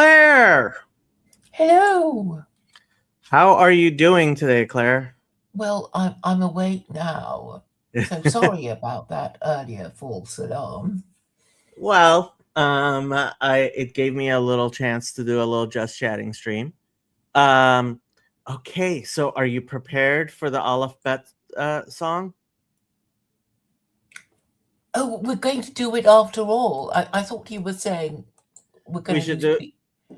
Claire, Hello. how are you doing today, Claire? Well, I'm awake now. So sorry about that earlier false alarm. I it gave me a little chance to do a little just chatting stream. Um, okay, so are you prepared for the Aleph Bet song? Oh, we're going to do it after all. I thought you were saying we're We going to should do. do.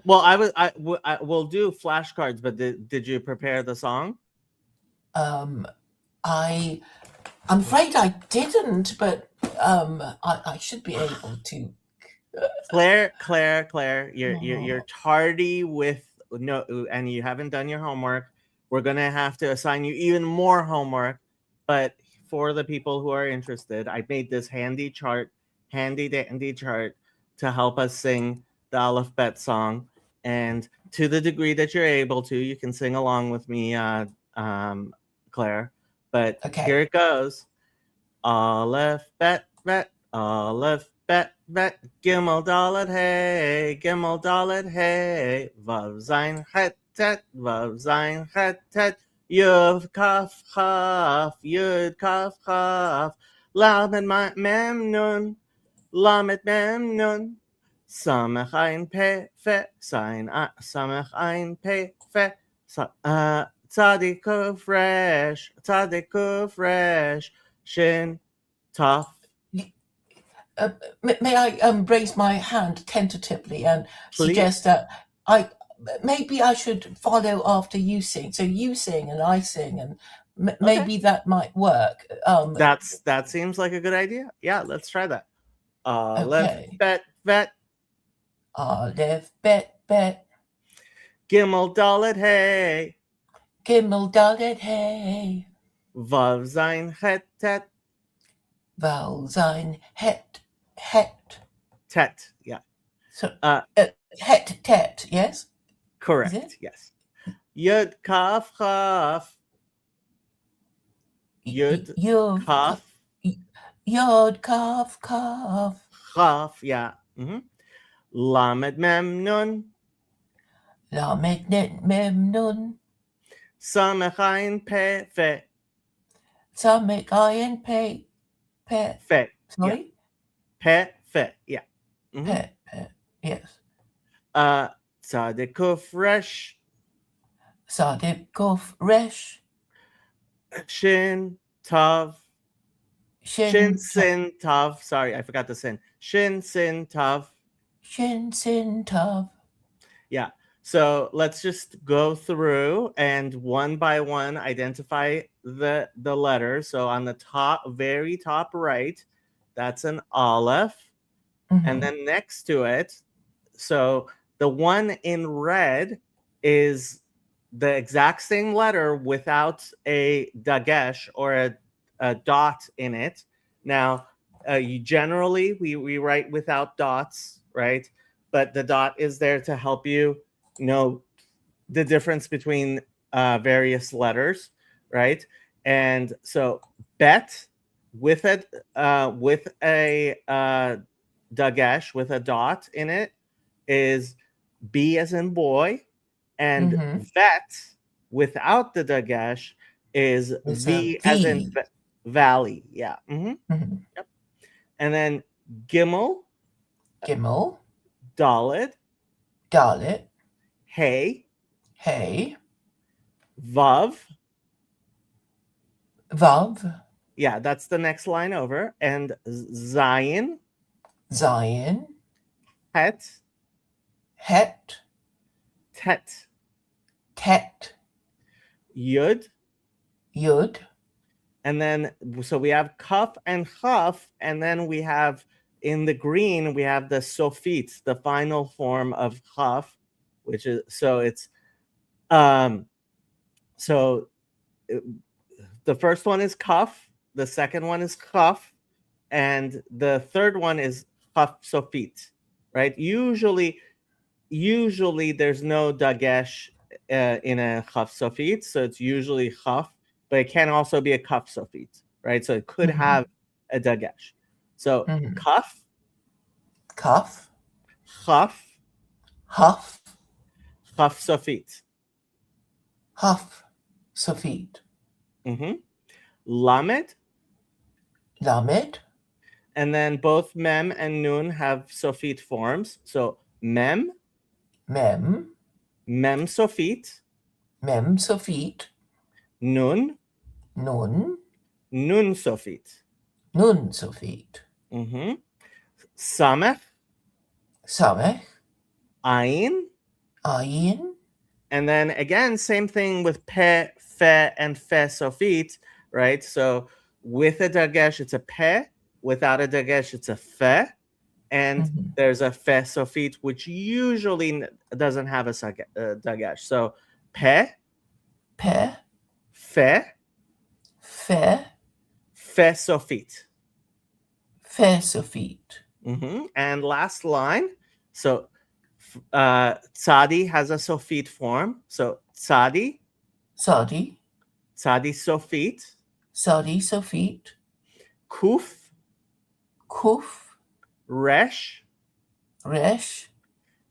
Well, I will do flashcards, but did you prepare the song? Um, I'm afraid I didn't, but I should be able to. Claire, you're Oh, tardy with no, and you haven't done your homework. We're gonna have to assign you even more homework. But for the people who are interested, I made this handy dandy chart to help us sing the Aleph Bet song. And to the degree that you're able to, you can sing along with me, Claire. But here okay. it goes. Aleph bet bet, Aleph bet bet, Gimel dalet hey, Gimel dalet hey, Vav zayin het tet, Vav zayin het tet, Yud kaf chaf, Yud kaf chaf, Lamed mem nun, Lamed mem nun, Samech ein pe fe, Samech ein pe fe, Tzadik fresh, Tzadik fresh, Shin Tov. Uh, may I raise my hand tentatively and suggest Please. that I maybe I should follow after you sing. So you sing and I sing, and Okay. maybe that might work. That seems like a good idea. Yeah, let's try that. Aleph Okay. bet vet, Aleph bet bet, Gimel dalet hey, Gimel dalet hey, Vav zayin het tet, Val sein het het. tet. Yeah. So Uh, het tet. Yes, is it? correct. Yes. Yud kaf chaf, Yud Yod kaf Yod kaf kaf. chaf. Yeah. Mm-hmm. Lamed mem nun, Lamed net mem nun. Samech ein pe fe, Samek ayin pe pe. fe. Yeah. Sorry, Pe fe. Yeah. Mm-hmm. pe. Yes. Tzadik fresh, Sadib kof resh Shin Tav, Shin shin Sin Tav. Sorry, I forgot the sin. Shin Sin Tav. shin sin tav. Yeah. So let's just go through and one by one identify the letters. So on the top, very top right, that's an Aleph, and then next to it, so the one in red is the exact same letter without a dagesh or a dot in it. Now, we write without dots, right? But the dot is there to help you know the difference between various letters, right? And so bet with a dagesh with a dot in it is B as in boy, and vet without the dagesh is It's a V as in V. valley. Yeah. Yep. And then Gimel, Gimel, Dalet, Dalit, Hey, Hey, Vav. Vav, Yeah, that's the next line over. And Zion, Zion, Het, Het, Tet, Tet, Yud. Yud, And then, so we have Kaf and Chaf. And then we have in the green, we have the Sofit, the final form of Chaf, which is, so it's, so the first one is Kaf, the second one is Chaf, and the third one is Chaf Sofit, right? Usually there's no dagesh in a Chaf Sofit, so it's usually Chaf, but it can also be a Kaf Sofit, right? So it could have a dagesh. So Kaf, Kaf, Chaf, Huff, Chaf Sofit. Huff, Sofit. Lamed. Lamed, And then both mem and nun have Sofit forms. So mem, Mem, mem Sofit, Mem, Sofit. nun, Nun, nun Sofit. Nun, Sofit. Samech, Samech, ayin. Ayin. And then again, same thing with pe, fe, and fe Sofit, right? So with a dagesh, it's a pe. Without a dagesh, it's a fe. And there's a fe Sofit, which usually doesn't have a dagesh. So pe, Pe, fe, Fe, fe Sofit. Fe, Sofit. And last line. So tzadi has a Sofit form. So tzadi, Sadi, tzadi Sofit. Sadi, Sofit. Kuf, Kuf, resh. Resh.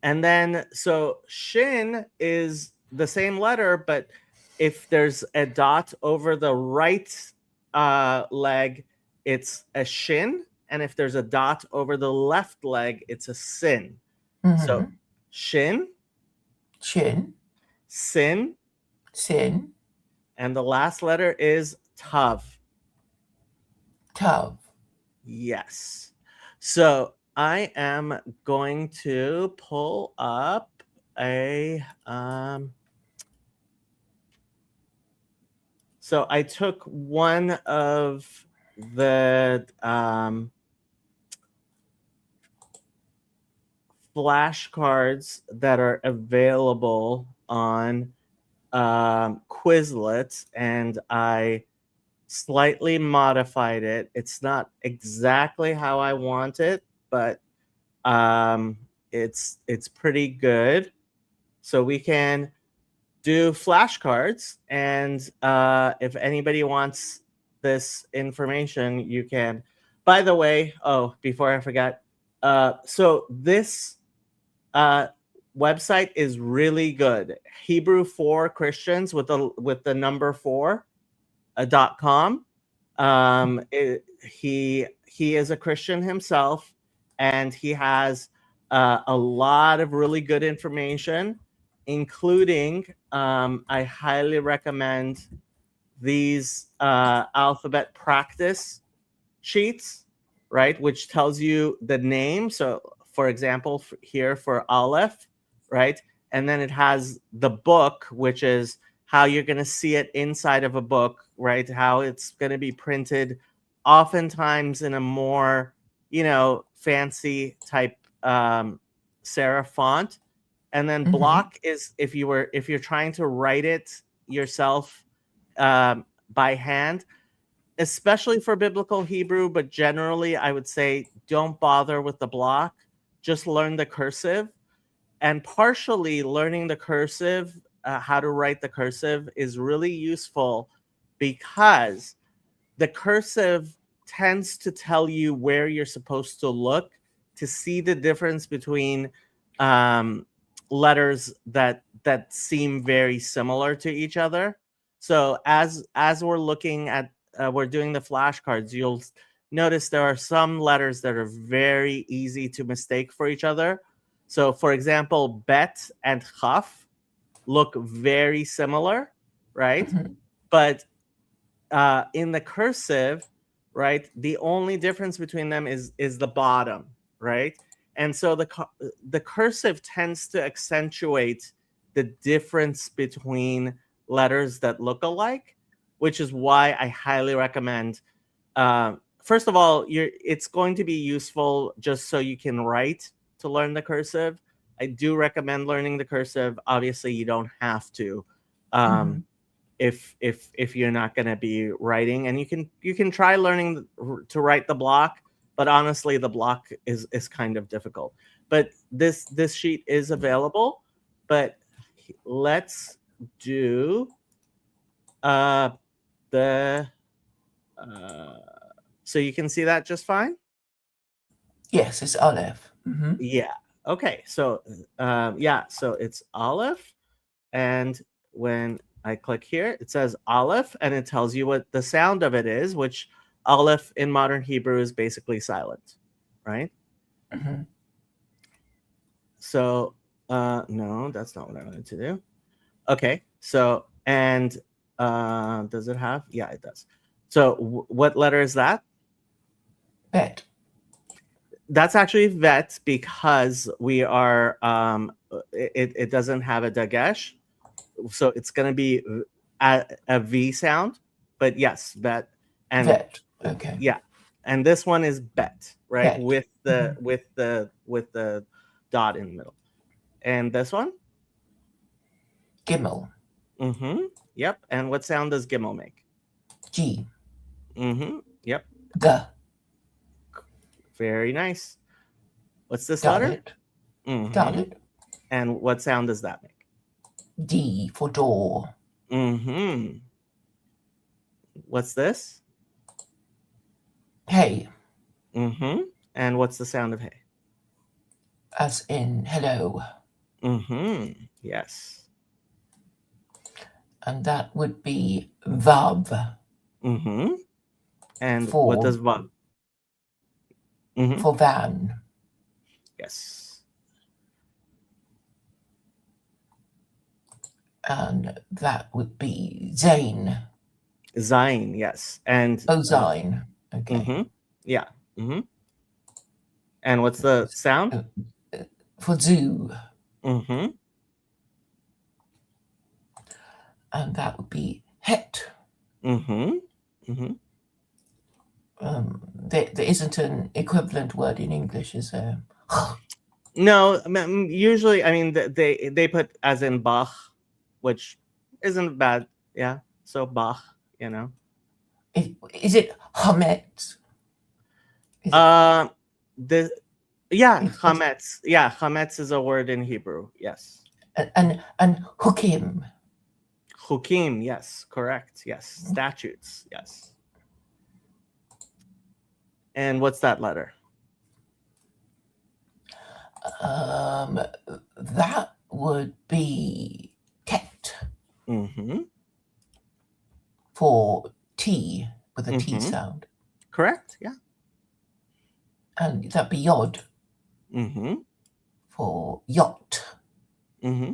And then, so shin is the same letter, but if there's a dot over the right leg, it's a shin. And if there's a dot over the left leg, it's a sin. So shin, Shin, sin, Sin, and the last letter is tav. Tav. Yes. So I am going to pull up a so I took one of the flashcards that are available on Quizlet, and I slightly modified it. It's not exactly how I want it, but it's pretty good. So we can do flashcards, and if anybody wants this information, you can. By the way, before I forgot, so this website is really good. Hebrew for Christians with the number 4 .com. He is a Christian himself, and he has a lot of really good information, including I highly recommend these alphabet practice sheets, right, which tells you the name. So for example, here for Aleph, right, and then it has the book, which is how you're going to see it inside of a book, right? How it's going to be printed oftentimes in a more, fancy type serif font. And then block is if you're trying to write it yourself by hand, especially for biblical Hebrew, but generally I would say don't bother with the block. Just learn the cursive. And partially learning the cursive, how to write the cursive, is really useful because the cursive tends to tell you where you're supposed to look to see the difference between letters that seem very similar to each other. So as we're looking at we're doing the flashcards, you'll notice there are some letters that are very easy to mistake for each other. So for example, bet and chaf look very similar, right? But in the cursive, right, the only difference between them is the bottom, right? And so the cursive tends to accentuate the difference between letters that look alike, which is why I highly recommend. First of all, it's going to be useful just so you can write to learn the cursive. I do recommend learning the cursive. Obviously, you don't have to. If you're not going to be writing, and you can try learning to write the block, but honestly the block is kind of difficult. But this sheet is available. But let's do the so you can see that just fine. Yes, it's Aleph. Yeah, Okay, so yeah, so it's Aleph, and when I click here, it says Aleph, and it tells you what the sound of it is, which Aleph in modern Hebrew is basically silent, right? Mm-hmm. So no, that's not what I wanted to do. Okay, so and does it have? Yeah, it does. So what letter is that? Bet. That's actually vet because we are it doesn't have a dagesh, so it's going to be a V sound, but yes, vet. And Vet. Okay. yeah, and this one is bet, right? Bet. With the with the dot in the middle. And this one? Gimel. Mm-hmm. Yep. And what sound does Gimel make? G. Mm-hmm. Yep. G. Very nice. What's this Got letter? it. Mm-hmm. Got it. And what sound does that make? D for door. Mm-hmm. What's this? Hey. Mm-hmm. And what's the sound of hey? As in hello. Mm-hmm. Yes. And that would be Vav. Mm-hmm. And For, what does Vav? Mm-hmm. For van. Yes. And that would be Zain. Zain, yes. And Zain. Okay. Mm-hmm. Yeah. Mm-hmm. And what's the sound? For zoo. Mm-hmm. And that would be het. Mm-hmm. Mm-hmm. There isn't an equivalent word in English, is there? No, usually, I mean, they put as in Bach, which isn't bad. Yeah. So Bach, you know. Is it Hametz? The yeah, chametz. Yeah, chametz is a word in Hebrew. Yes. And Hukim. Chukim, yes, correct. Yes. Statutes, yes. And what's that letter? That would be Tet. Mm-hmm. For T with a T sound. Correct. Yeah. And that'd be Yod. Mm-hmm. For yacht. Mm-hmm.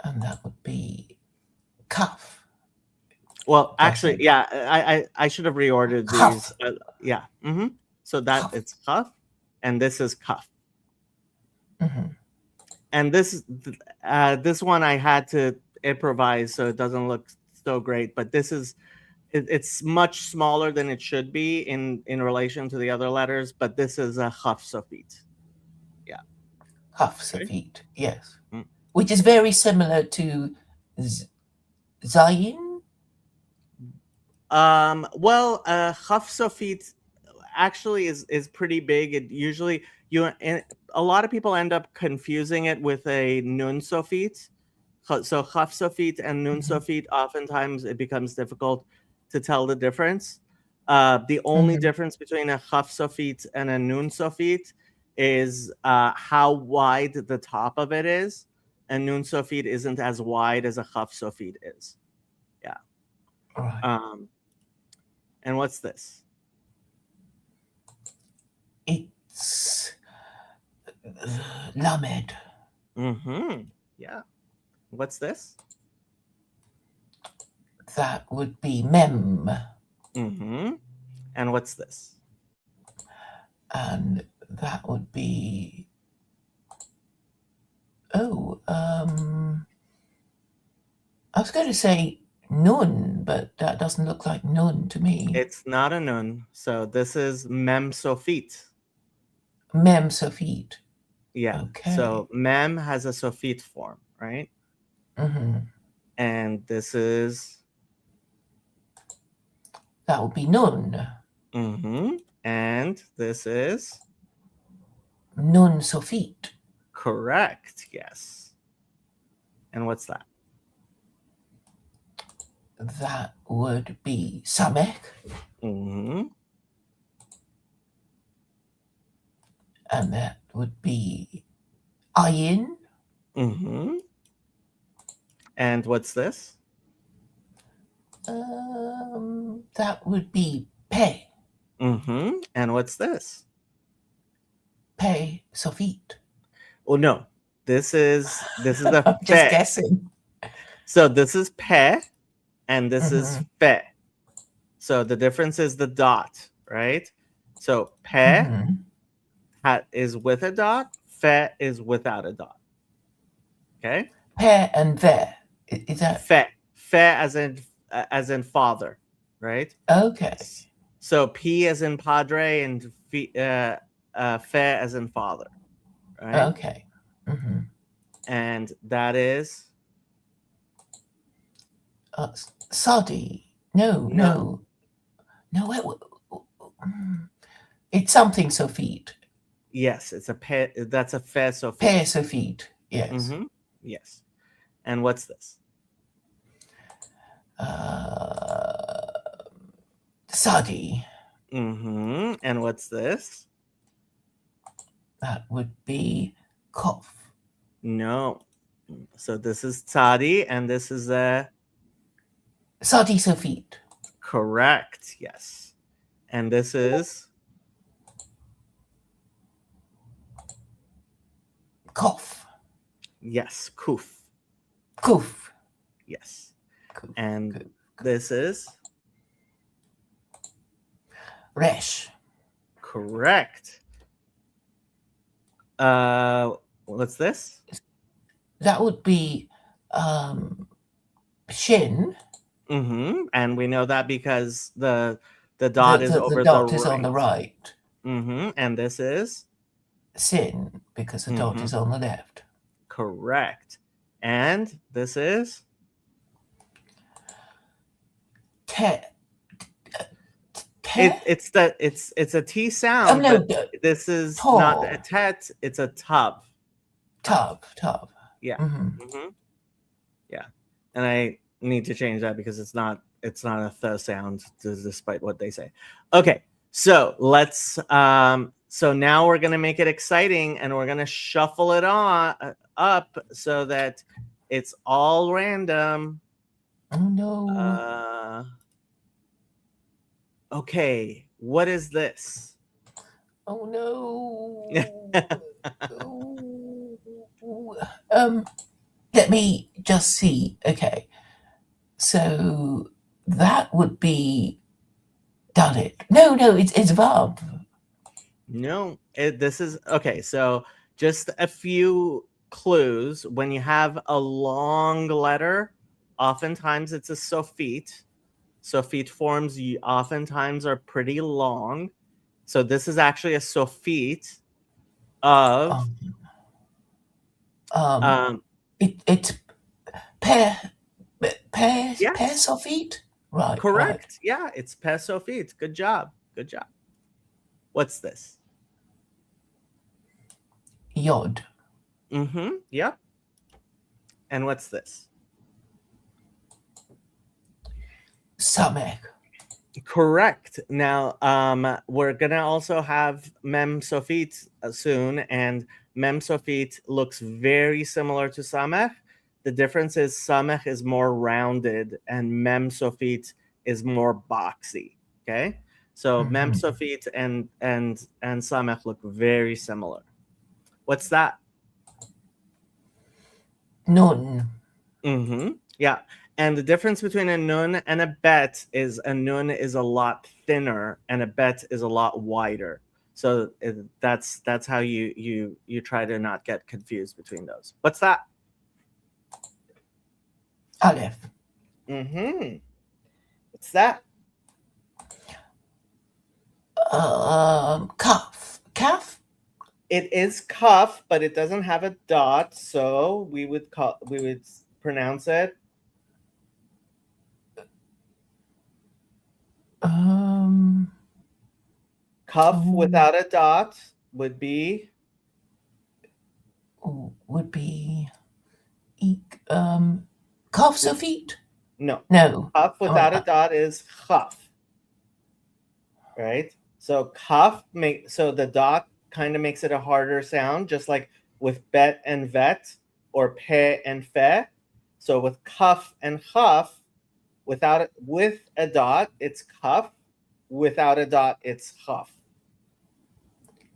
And that would be Kaf. Well, actually, yeah, I should have reordered these. Yeah. Mm-hmm. So that Kaf. it's Kaf, and this is Kaf. Mm-hmm. And this one I had to improvise, so it doesn't look so great. But this is it's much smaller than it should be in relation to the other letters. But this is a Chaf Sofit. Yeah. Chaf Sofit, yes. Mm. Which is very similar to Zayin. Well, Chaf Sofit actually is pretty big. It usually a lot of people end up confusing it with a Nun Sofit. So Chaf Sofit and Nun Sofit, oftentimes it becomes difficult to tell the difference. The only difference between a Chaf Sofit and a Nun Sofit is how wide the top of it is, and Nun Sofit isn't as wide as a Chaf Sofit is. Yeah. Right. And what's this? It's Lamed. Mm-hmm. Yeah. What's this? That would be Mem. Mm-hmm. And what's this? And that would be I was going to say Nun, but that doesn't look like Nun to me. It's not a Nun. So this is Mem Sofit. Mem Sofit. Yeah. Okay. So Mem has a Sofit form, right? Mm-hmm. And this is? That would be Nun. Mm-hmm. And this is? Nun Sofit. Correct. Yes. And what's that? That would be Samek. Mm-hmm. And that would be ayin. Mm-hmm. And what's this? That would be pe. Mm-hmm. And what's this? Pe sofit. Oh no, this is a I'm just fe. guessing. So this is pe, and this is Mhm. fe. So the difference is the dot, right? So pe Mhm. is with a dot, fe is without a dot. Okay. Pe and ve. Is that Fe as in father, right? okay? So P as in padre and fe as in father, right? Okay. Mhm. And that is Sadi. No. It's something sofit. Yes, it's a pe. That's a fe sofit. Pe sofit. Yes. Mm-hmm. Yes. And what's this? Sadi. Mm-hmm. And what's this? That would be cough. No. So this is tzadi, and this is a Sadi sofit. correct. Yes. And this is Cough. yes, kuf. Kuf. Yes. Kuf. And Kuf. this is Resh. correct. What's this? That would be shin. Mm-hmm. And we know that because the dot is over the dot the is right. on the right. Mm-hmm. And this is Sin, because the dot is on the left. correct. And this is Te. it's a T sound, no, but this is tall. not a tet, it's a tub. Tub. Yeah. Mhm. Mm-hmm. Yeah. And I need to change that because it's not a th sound, despite what they say. Okay, so let's so now we're gonna make it exciting, and we're gonna shuffle it on up so that it's all random. Oh no. Okay, what is this? Oh no. Let me just see. Okay. So that would be done it. No, it's verb. No, this is okay. So just a few clues. When you have a long letter, oftentimes it's a sofit. Sofit forms oftentimes are pretty long. So this is actually a sofit of it's pair yes. sofit. Right. Correct. Right. Yeah, it's pe sofit. Good job. What's this? Yod. Mm-hmm. Yep. And what's this? Samech. Correct. Now, we're gonna also have mem sofit soon, and mem sofit looks very similar to samech. The difference is samech is more rounded, and mem sofit is more boxy. Okay, so mem sofit and samech look very similar. What's that? Nun. Mm-hmm. Yeah. And the difference between a nun and a bet is a nun is a lot thinner and a bet is a lot wider. So that's how you try to not get confused between those. What's that? Aleph. Mm-hmm. What's that? Kaf. It is cuff, but it doesn't have a dot, so we would pronounce it cuff without a dot would be Kaf sofit. No. Cuff without a dot is chaf. Right? So kaf so the dot kind of makes it a harder sound, just like with bet and vet or pe and fe. So with cuff and huff, with a dot, it's cuff. Without a dot, it's huff.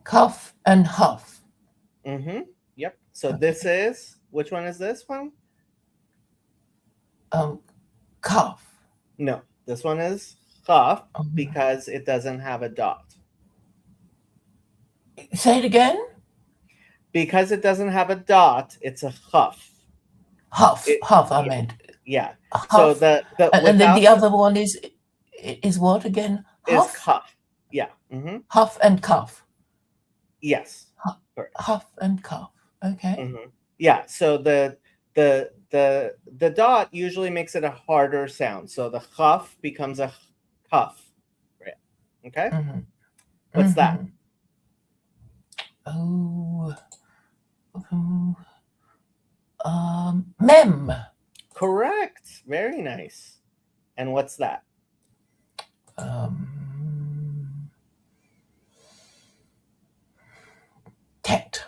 Cuff and huff. Mm-hmm. Yep. So Okay. this is, which one is this one? Cuff. No, this one is huff Mhm. because it doesn't have a dot. Say it again. Because it doesn't have a dot, it's a huff. Huff. Huff. I yeah. meant. Yeah. Huff. So the and then the other one is what again? Huff? Is cuff. Yeah. Mm-hmm. Huff and cuff. Yes. Huff and cuff. Okay. Mm-hmm. Yeah. So the dot usually makes it a harder sound. So the huff becomes a cuff. Right. Okay. Mm-hmm. What's that? Mem. Correct. Very nice. And what's that? Tet.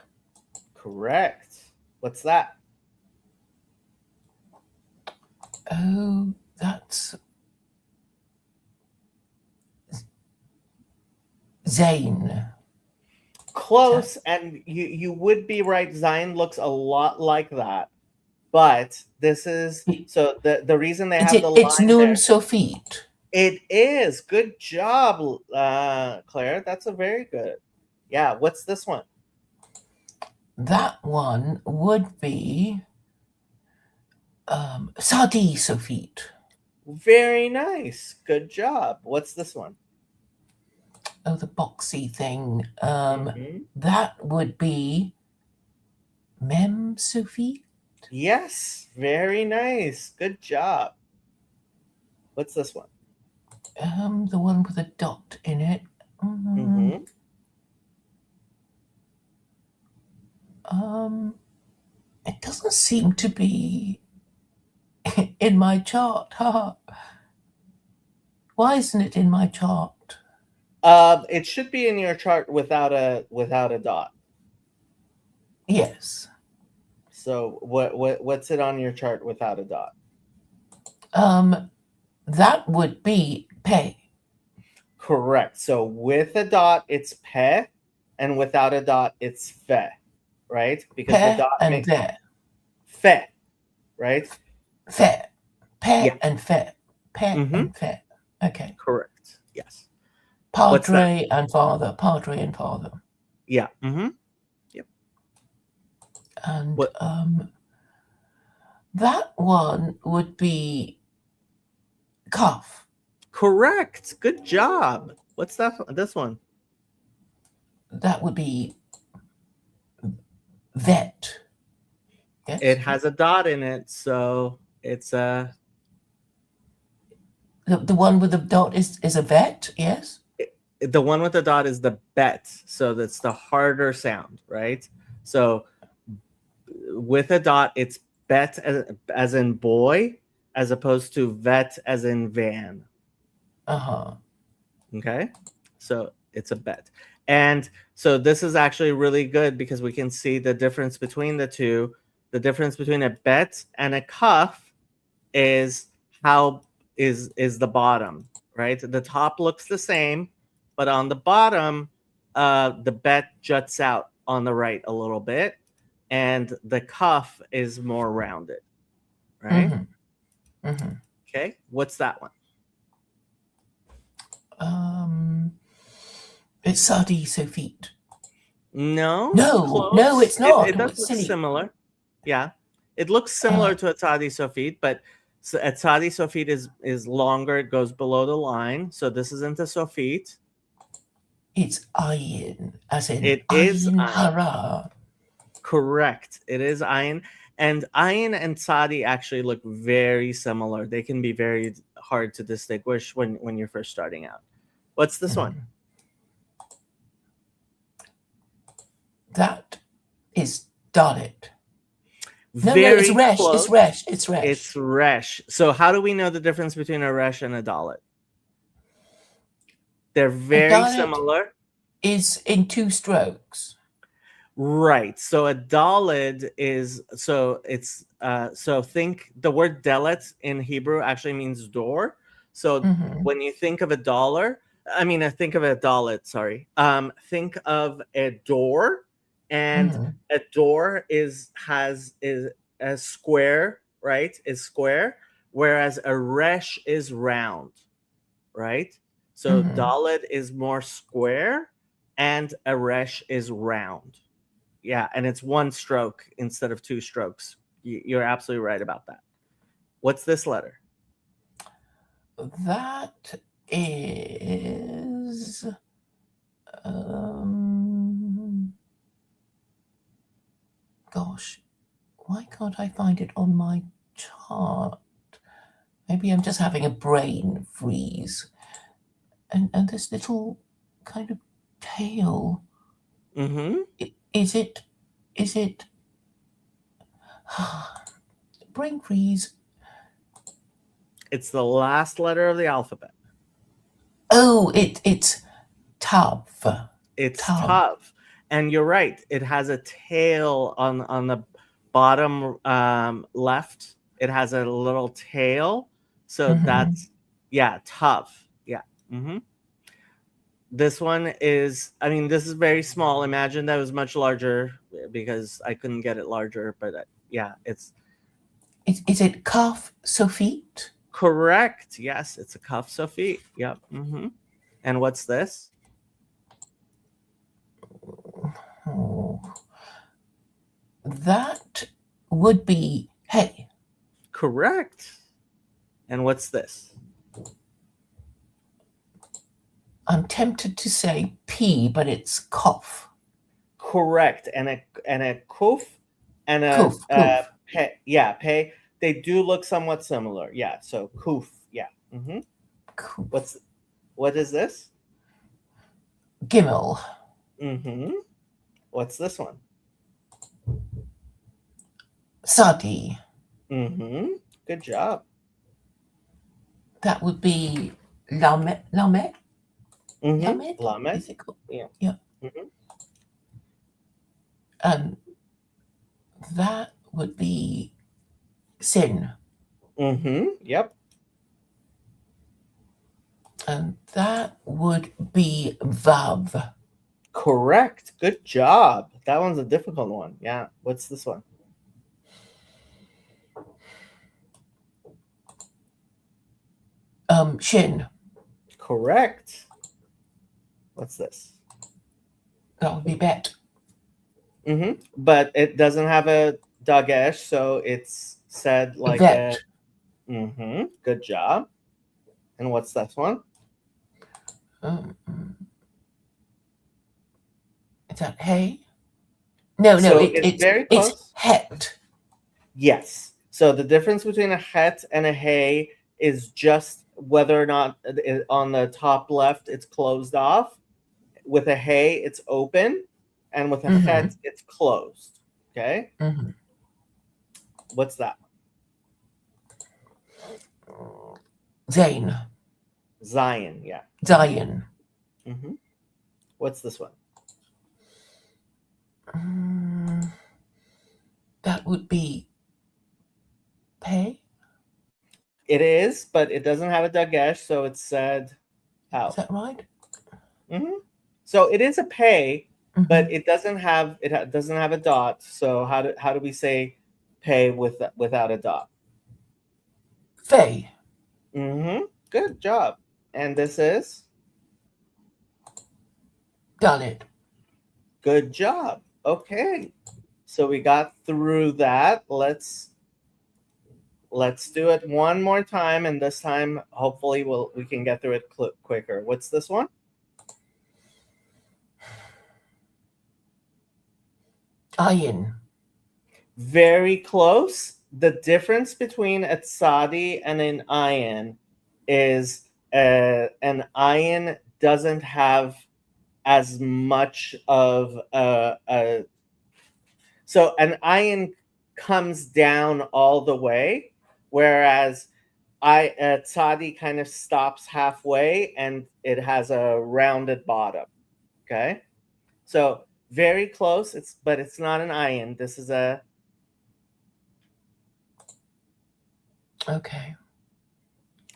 Correct. What's that? Oh, that's Zane. Close, and you would be right. Zayn looks a lot like that, but this is so the reason they have the line. It's Nun Sofit. It is. Good job, Claire. That's a very good. Yeah. What's this one? That one would be Sadi Sofit. Very nice. Good job. What's this one? Oh, the boxy thing. That would be Mem Sofit. Yes. Very nice. Good job. What's this one? The one with a dot in it. It doesn't seem to be in my chart. Why isn't it in my chart? It should be in your chart without a dot. Yes. So what's it on your chart without a dot? That would be pe. Correct. So with a dot, it's pe, and without a dot, it's fe, right? Because pe the dot and makes fe. Fe, right? Fe. Pe and fe. Pe and fe. Okay. Correct. Yes. Padre and father. Padre and father. Yeah. Mm-hmm. Yep. And that one would be cuff. Correct. Good job. What's that? This one? That would be vet. Yes? It has a dot in it, so it's a. The one with the dot is a vet. Yes. The one with the dot is the bet, so that's the harder sound, right? So with a dot, it's bet as in boy, as opposed to vet as in van. Okay, so it's a bet. And so this is actually really good because we can see the difference between the two. The difference between a bet and a cuff is how is the bottom, right? The top looks the same, but on the bottom, the bet juts out on the right a little bit, and the cuff is more rounded, right? Okay, what's that one? It's Sadi Sofit. No, it's not. It does look similar. Yeah, it looks similar to a Sadi Sofit, but a Sadi Sofit is longer. It goes below the line. So this isn't a Sofit. It's ayin, as in it ayin is hara. Correct. It is ayin. And ayin and Sadi actually look very similar. They can be very hard to distinguish when you're first starting out. What's this one? That is Dalit. No, Very it's Resh. close. It's Resh. It's Resh. It's Resh. So how do we know the difference between a Resh and a Dalit? They're very similar. is in 2 strokes. Right. So a dalid is so it's so think the word delet in Hebrew actually means door. So Mhm. when you think of a dollar, think of a dalet, sorry. Think of a door, and Mhm. a door is a square, right? Is square, whereas a resh is round, right? So Mhm. dalet is more square and a resh is round. Yeah, and it's 1 stroke instead of 2 strokes. You're absolutely right about that. What's this letter? That is um gosh, why can't I find it on my chart? Maybe I'm just having a brain freeze. And this little kind of tail. Mm-hmm. Is it brain freeze? It's the last letter of the alphabet. Oh, it's tough. It's Tough. tough. And you're right. It has a tail on the bottom left. It has a little tail. So Mhm. that's, yeah, tough. Yeah. Mm-hmm. This one is, this is very small. Imagine that was much larger because I couldn't get it larger. But yeah, it's Is it Kaf Sofit? correct. Yes, it's a cuff Sophie. Yep. Mm-hmm. And what's this? Oh, that would be hey. Correct. And what's this? I'm tempted to say P, but it's cough. Correct. And a kuf and a Koof, koof, pe. Yeah, pay. They do look somewhat similar. Yeah. So kuf. Yeah. Mm-hmm. koof. What is this? Gimel. Mm-hmm. What's this one? Sadi. Mm-hmm. Good job. That would be Lamed. Lamed? Mm-hmm. Lamed? Lamed. Is it called? Yeah. Yeah. Mm-hmm. And that would be Sin. Mm-hmm. Yep. And that would be Vav. Correct. Good job. That one's a difficult one. Yeah. What's this one? Shin. Correct. What's this? That would be Bet. Mm-hmm. But it doesn't have a dagesh, so it's said like a. Vet. Mm-hmm. Good job. And what's this one? Um, is that Hey? No, So it's very it's close. Het. Yes. So the difference between a het and a hay is just whether or not on the top left it's closed off. With a hay, it's open, and with a Mm-hmm. het, it's closed. Okay. Mm-hmm. What's that? Zain. Zion. Yeah. Zion. Mm-hmm. What's this one? That would be Pay. It is, but it doesn't have a dagesh, so it's said out. Is that right? Mm-hmm. So it is a pay, Mm-hmm. but it doesn't have doesn't have a dot. So how do we say pay without a dot? Fay. Mm-hmm. Good job. And this is Dalit. good job. Okay, so we got through that. Let's do it one more time, and this time hopefully we can get through it quicker. What's this one? Ayin. Very close. The difference between a tzadi and an ayin is an ayin doesn't have as much of a so an ayin comes down all the way, whereas tzadi kind of stops halfway and it has a rounded bottom. Okay. So very close. But it's not an ayin. This is a. Okay.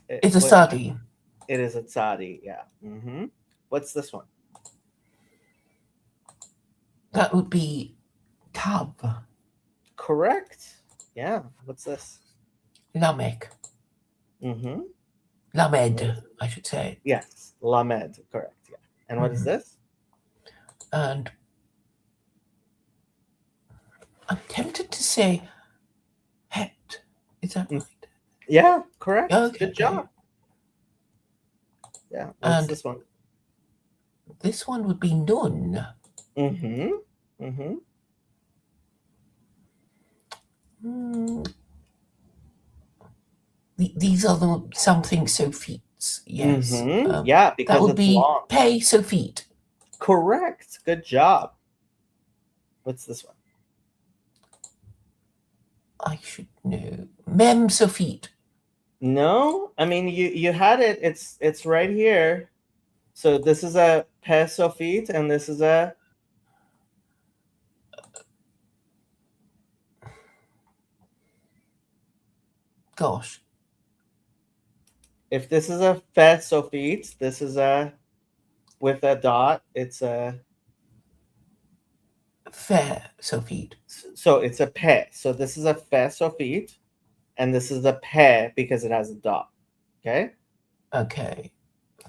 It's a sadi. It is a tzadi. Yeah. Mm-hmm. What's this one? That would be tab. Correct. Yeah. What's this? Lamek. Mm-hmm. Lamed, I should say. Yes. Lamed. Correct. Yeah. And what is this? And I'm tempted to say het. Is that right? Yeah. Correct. Okay, Good job. Yeah. What's And this one? this one would be nun. Mm-hmm. Mm-hmm. These are the something Sophites. Yes. Mm-hmm. Yeah, because that would it's be long. pay Sophite. Correct. Good job. What's this one? I should know. Mem Sophite. No, I mean you had it. It's right here. So this is a pe Sophite, and this is a. Gosh. If this is a fe Sophite, this is a with a dot. It's a. Fair Sophite. So it's a pe. So this is a fe Sophite, and this is a pe because it has a dot. Okay. Okay.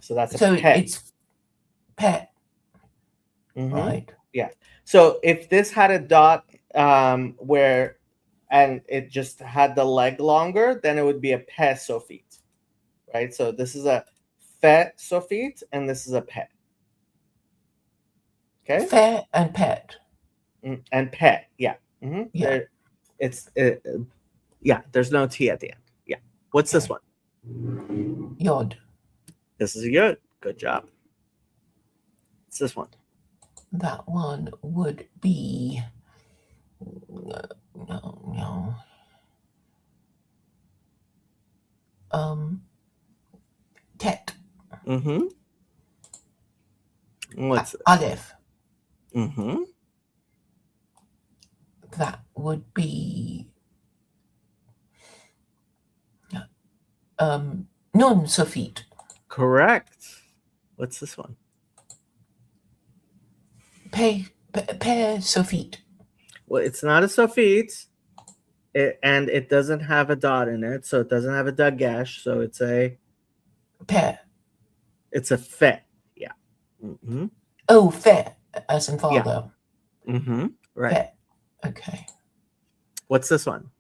So that's a So pe. it's pet. Mhm. Right. Yeah. So if this had a dot where and it just had the leg longer, then it would be a pe Sophite. Right? So this is a fe Sophite and this is a pe. Okay? Fair and pet. And pe. Yeah. Mm-hmm. Yeah. Yeah, there's no T at the end. Yeah. What's this one? Yod. This is good. Good job. What's this one? That one would be no. Tet. Mm-hmm. What's this? Aleph. Mm-hmm. That would be Nun Sophite. Correct. What's this one? Pe Sophite. Well, it's not a Sophite, and it doesn't have a dot in it, so it doesn't have a dagesh, so it's a Pe. It's a fe. Yeah. Mm-hmm. Oh, fair, as in father. Yeah. Mm-hmm. Right. Fair. Okay. What's this one?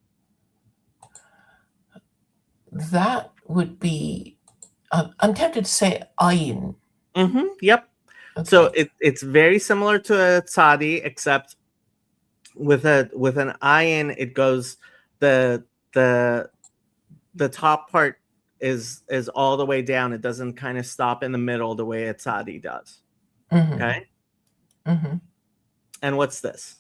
That would be. I'm tempted to say ayin. Mm-hmm. Yep. Okay. So it's very similar to a tzadi, except with an ayin, it goes the top part is all the way down. It doesn't kind of stop in the middle the way a tzadi does. Mm-hmm. Okay. Mm-hmm. And what's this?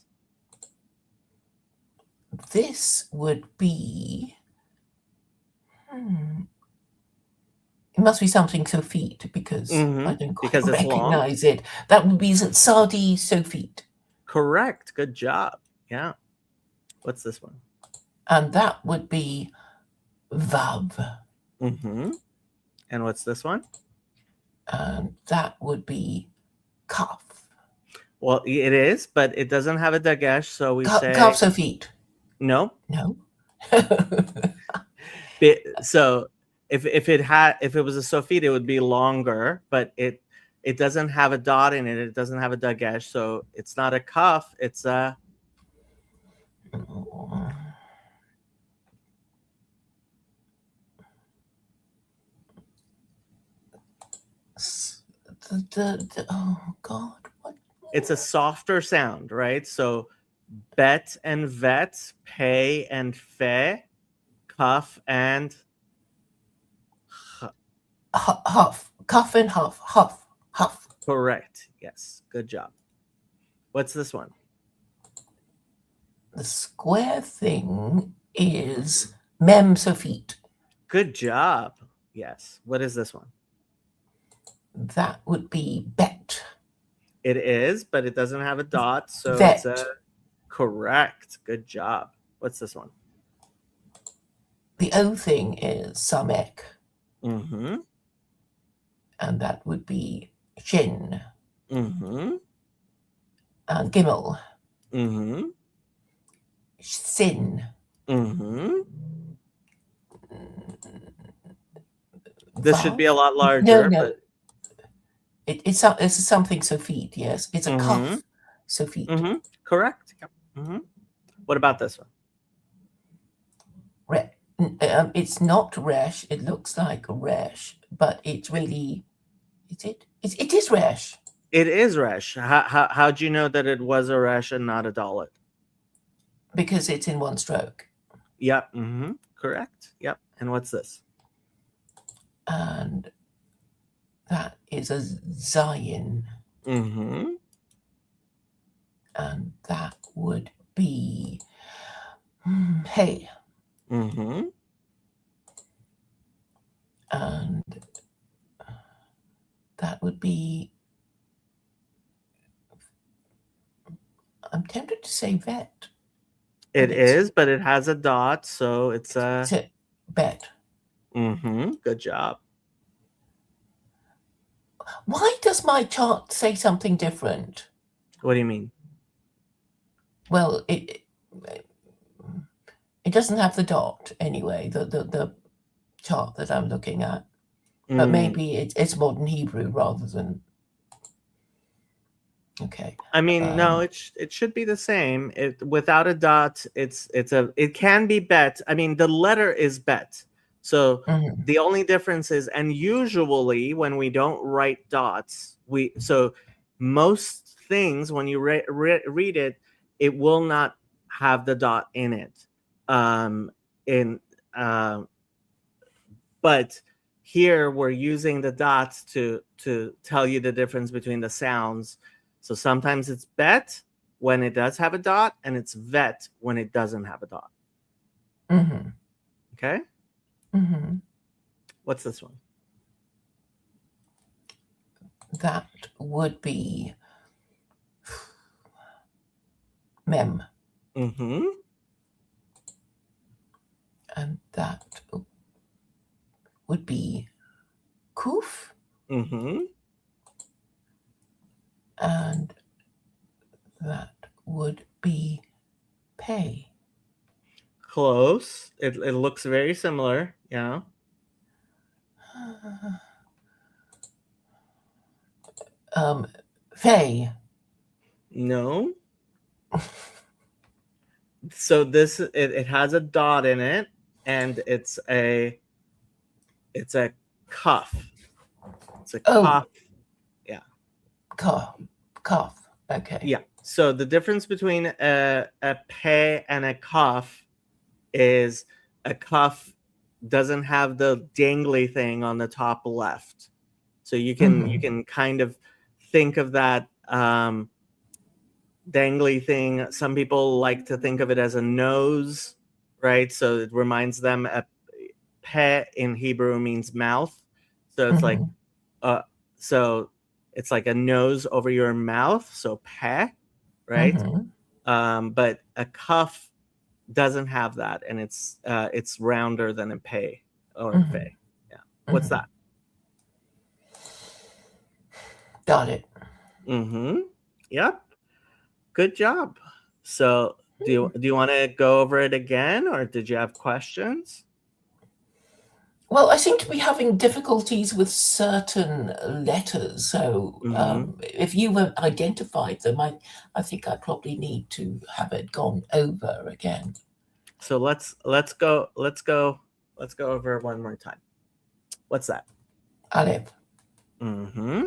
This would be. It must be something Sophite because I don't quite because it's recognize it. That would be Sadi Sophite. Correct. Good job. Yeah. What's this one? And that would be Vav. Mm-hmm. And what's this one? And that would be Kaf. Well, it is, but it doesn't have a dagesh, so we say Kaf Sophite. no. No. So if it was a Sophite, it would be longer, but it doesn't have a dot in it. It doesn't have a dagesh, so it's not a kaf. It's a. Oh God! What? It's a softer sound, right? So, bet and vet, pay and fe, kaf and. Huff. Cuff and huff. Huff. Correct. Yes. Good job. What's this one? The square thing is Mem Sophite. Good job. Yes. What is this one? That would be bet. It is, but it doesn't have a dot, so Vet. it's a correct. Good job. What's this one? The O thing is Samek, Mm-hmm. and that would be Shin. Mm-hmm. And Gimel, Mm-hmm. Sin. Mm-hmm. This should be a Vav? lot larger, No. but It's something Sophite, yes. It's a Mhm. cuff Sophite. Mm-hmm. Correct. Yep. Mm-hmm. What about this one? It's not Resh. It looks like Resh, but it's really, is it? It is Resh. It is Resh. How'd you know that it was a Resh and not a Dalit? Because it's in one stroke. Yep. Mm-hmm. Correct. Yep. And what's this? And that is a Zion. Mm-hmm. And that would be Hey. Mm-hmm. And that would be, I'm tempted to say Vet. It is, but it has a dot, so it's a Bet. Mm-hmm. Good job. Why does my chart say something different? What do you mean? Well, it doesn't have the dot anyway, the chart that I'm looking at. But maybe it's modern Hebrew rather than. Okay. I mean, no, it should be the same. Without a dot, it can be bet. I mean, the letter is bet. So the only difference is, and usually when we don't write dots, most things when you read it, it will not have the dot in it. But here we're using the dots to tell you the difference between the sounds. So sometimes it's bet when it does have a dot, and it's vet when it doesn't have a dot. Mm-hmm. Okay? Mm-hmm. What's this one? That would be Mem. Mm-hmm. And that would be Kuf. Mm-hmm. And that would be Pay. Close. It looks very similar. Yeah. Fay. No. So this it has a dot in it, and it's a cuff. It's a cuff. Yeah. Cuff. Okay. Yeah. So the difference between a pay and a cuff is a cuff doesn't have the dangly thing on the top left. So you can kind of think of that dangly thing. Some people like to think of it as a nose, right? So it reminds them peh in Hebrew means mouth. So it's like so it's like a nose over your mouth, so peh, right? But a cuff doesn't have that, and it's rounder than a pay or a pay. Yeah. What's that? Got it. Mm-hmm. Yep. Good job. So do you want to go over it again, or did you have questions? Well, I seem to be having difficulties with certain letters. So if you have identified them, I think I probably need to have it gone over again. So let's go over one more time. What's that? Aleph. Mm-hmm.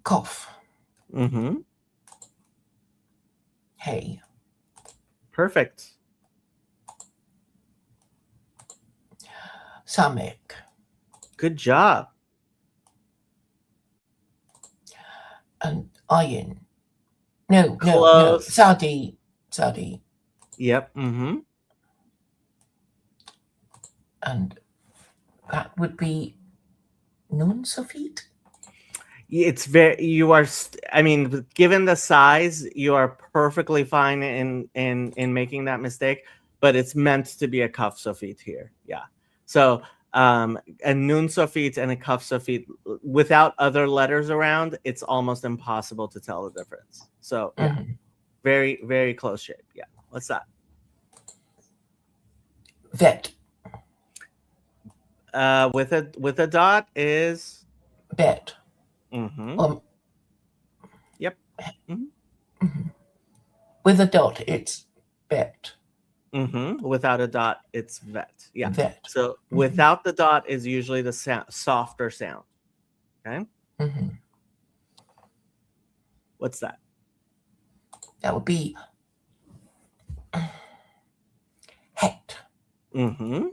Kof. Mm-hmm. Hey. Perfect. Samek. Good job. And Ayin. No. Sadi. Yep. Mm-hmm. And that would be Nun Sofit? It's I mean, given the size, you are perfectly fine in making that mistake, but it's meant to be a kaf sofit here. Yeah. So a nun sofit and a kaf sofit without other letters around, it's almost impossible to tell the difference. So yeah, very, very close shape. Yeah. What's that? Vet. With a dot is Bet. Yep. With a dot, it's bet. Without a dot, it's vet. Yeah. Vet. So without the dot is usually the softer sound. Okay. What's that? That would be het. Mm-hmm.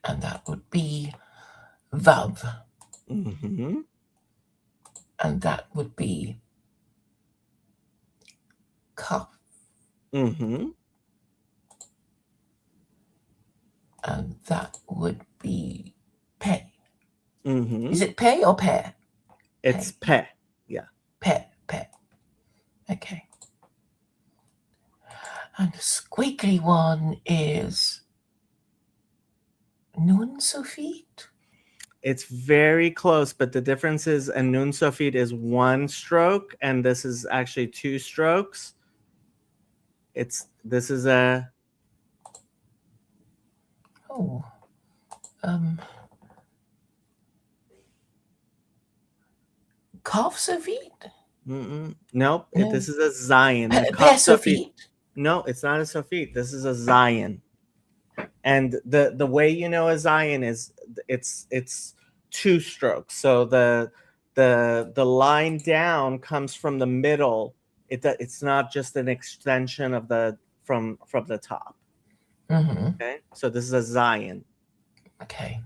And that would be vav. Mm-hmm. And that would be kaf. Mm-hmm. And that would be pe. Mm-hmm. Is it pe or pe? It's pe. Yeah. Pe. Okay. And the squiggly one is nun sofit. It's very close, but the difference is a nun sofit is one stroke, and this is actually two strokes. This is a Kaf sofit? Nope. No. This is a Zion. Pe sofit. No, it's not a Sofit. This is a Zion. And the way you know a Zion is it's two strokes. So the line down comes from the middle. It's not just an extension of the from the top. Okay. So this is a Zion. Okay.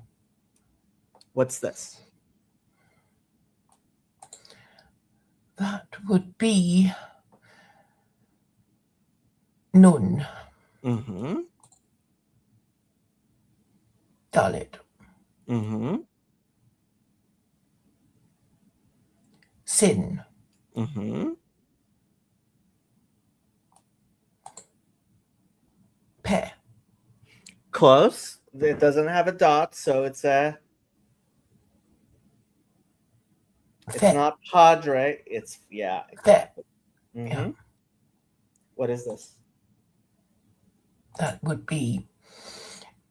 What's this? That would be nun. Dalit. Sin. Pe. Close. It doesn't have a dot, so it's a. It's not padre. It's exactly. Yeah. What is this? That would be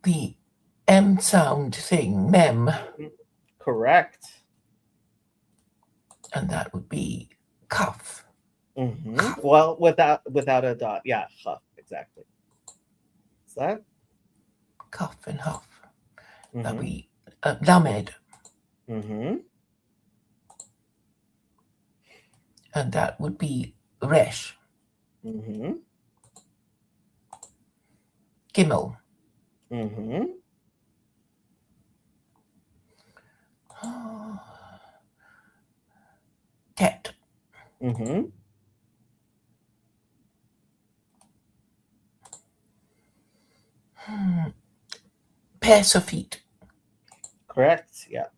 the M sound thing, mem. Correct. And that would be kaf. Well, without a dot. Yeah, kaf, exactly. What's that? Kaf and huff. That would be lamed. And that would be resh. Gimel. Tet. Pe sofit. Correct. Yeah.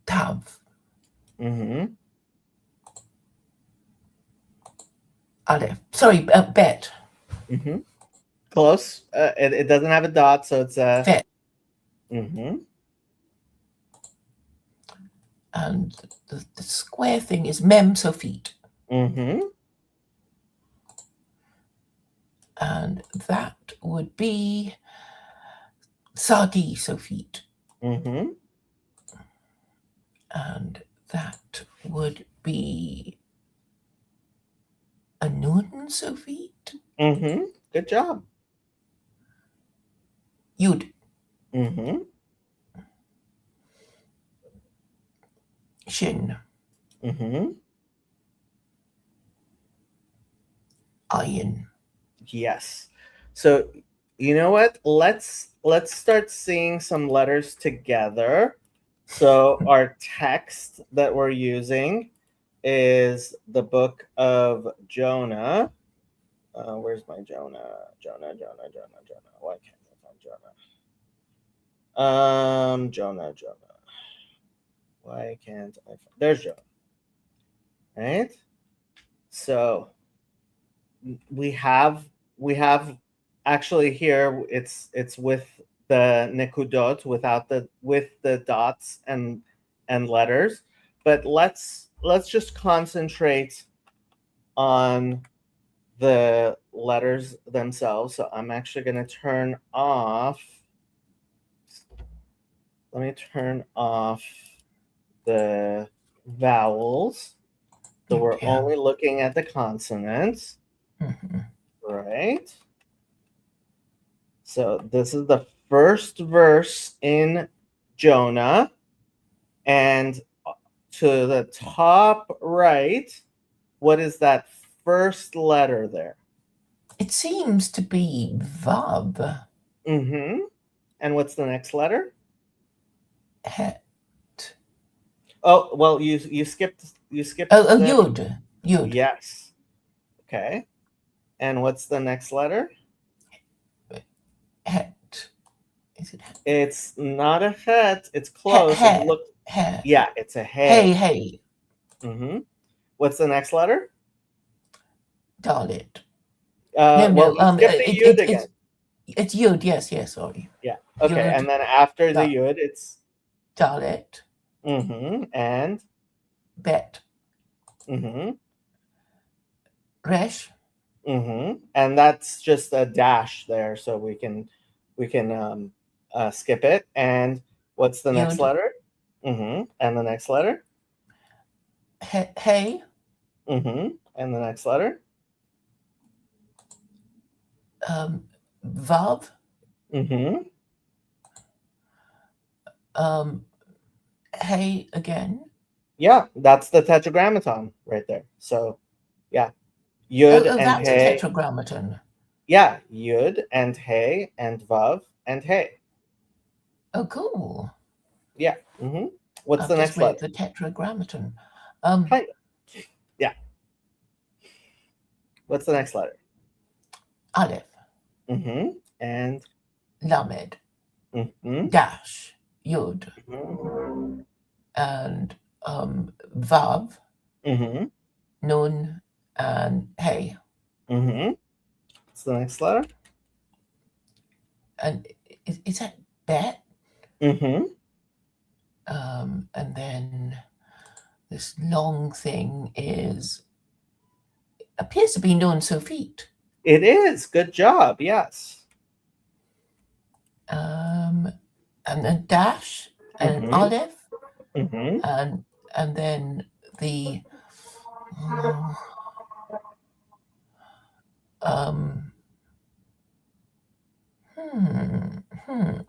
Tav. Aleph. Sorry, bet. Close. It doesn't have a dot, so it's a. Vet. And the square thing is mem sofit. And that would be sadi sofit. And that would be a nun sofit. Good job. Yud. Shin. Ayin. Yes. So you know what? Let's start seeing some letters together. So our text that we're using is the book of Jonah. Where's my Jonah? Why can't I find Jonah. Why can't I? There's Jonah. Right. So we have actually here it's with the nekudot with the dots and letters, but let's just concentrate on the letters themselves. So I'm actually going to turn off. Let me turn off the vowels. So we're only looking at the consonants. Right. So this is the first verse in Jonah. And to the top right, what is that first letter there? It seems to be Vav. Mm-hmm. And what's the next letter? Het. Oh, well, you skipped. Oh, Yud. Yud. Yes. Okay. And what's the next letter? Het. Is it het? It's not a het. It's close. He. Look. He. Yeah, it's a hey. Hey. Mm-hmm. What's the next letter? Dalit. Well, you skipped the yud again. It's Yud. Yes. Sorry. Yeah. Okay. Yud. And then after the yud, it's Dalit. Mm-hmm. And Bet. Mm-hmm. Resh. Mm-hmm. And that's just a dash there, so we can skip it. And what's the next Yud. letter? Mm-hmm. And the next letter? Hey. Mm-hmm. And the next letter? Vav. Mm-hmm. Hey again. Yeah, that's the tetragrammaton right there. So, yeah, yud and that's hey. A tetragrammaton. Yeah, yud and hey and vav and hey. Oh, cool. Yeah. Mm-hmm. What's I've the just next letter? The tetragrammaton. Yeah. What's the next letter? Aleph. Mm-hmm. And Lamed. Mm-hmm. Dash. Yud. Mm-hmm. And Vav. Mm-hmm. Nun and Hey. Mm-hmm. What's the next letter? And is that Bet? Mm-hmm. And then this long thing appears to be Nun Sofit. It is. Good job. Yes. And then Dash and Mm-hmm. Aleph. Mm-hmm. And then the